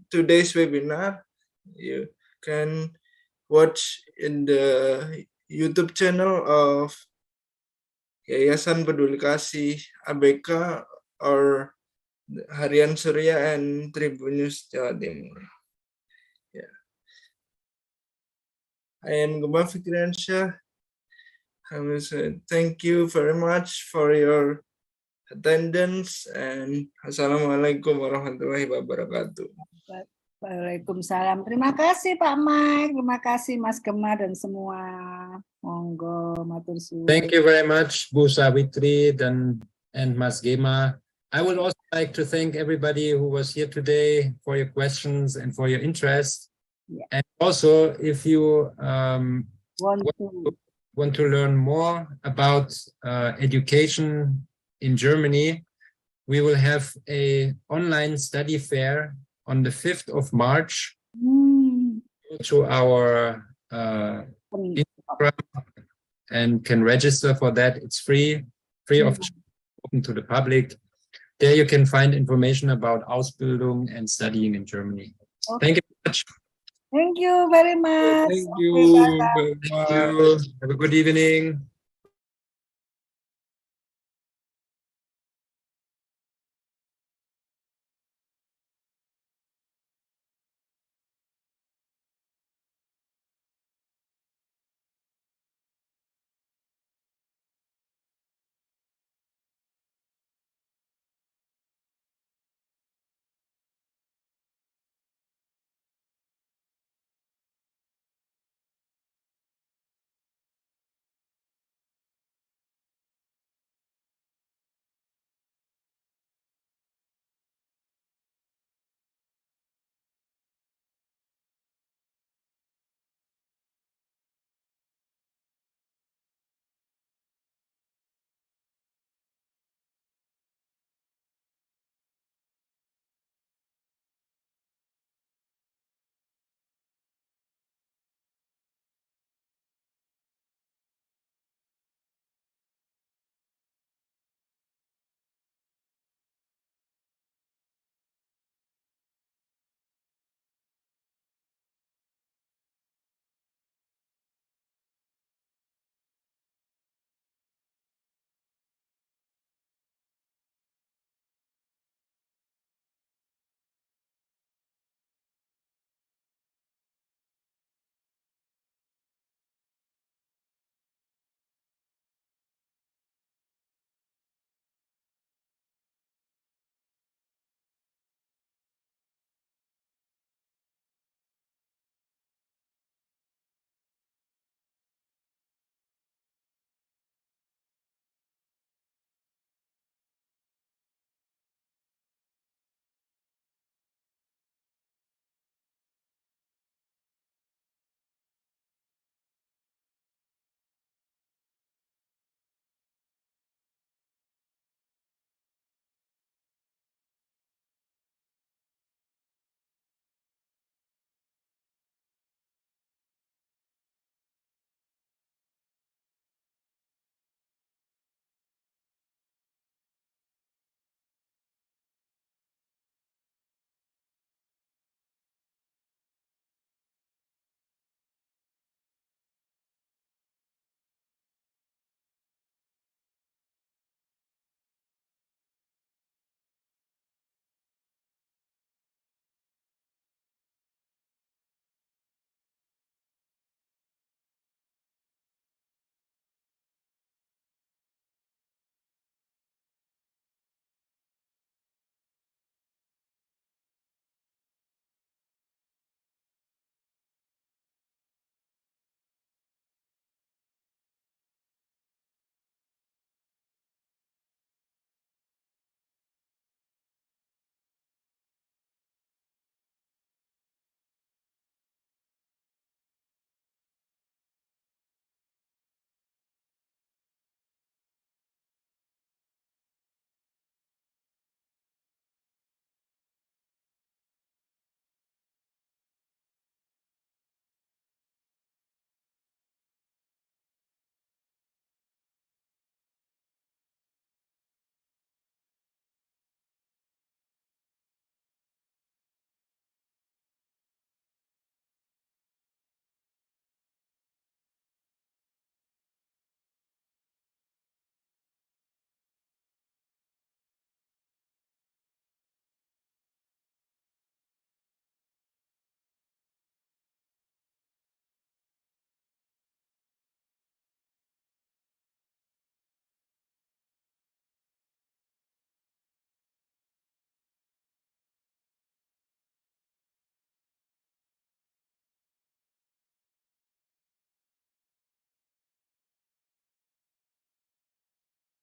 today's webinar, you can watch in the YouTube channel of Yayasan Peduli Kasih ABK or Harian Surya and Tribun News Jawa Timur. Yeah. I am Gema Fikriansyah. I will say thank you very much for your attendance and Assalamualaikum warahmatullahi wabarakatuh. Waalaikumsalam. Terima kasih Pak Mike, terima kasih Mas Gema dan semua. Monggo matur suwun. Thank you very much, Bu Savitri and Mas Gema. I would also like to thank everybody who was here today for your questions and for your interest. Yeah. And also, if you want to learn more about education in Germany, we will have an online study fair on the 5th of March. Go to our Instagram and can register for that. It's free of charge, open to the public. There you can find information about Ausbildung and studying in Germany. Okay. Thank you very much. Thank you very much. Thank you. Have a good evening.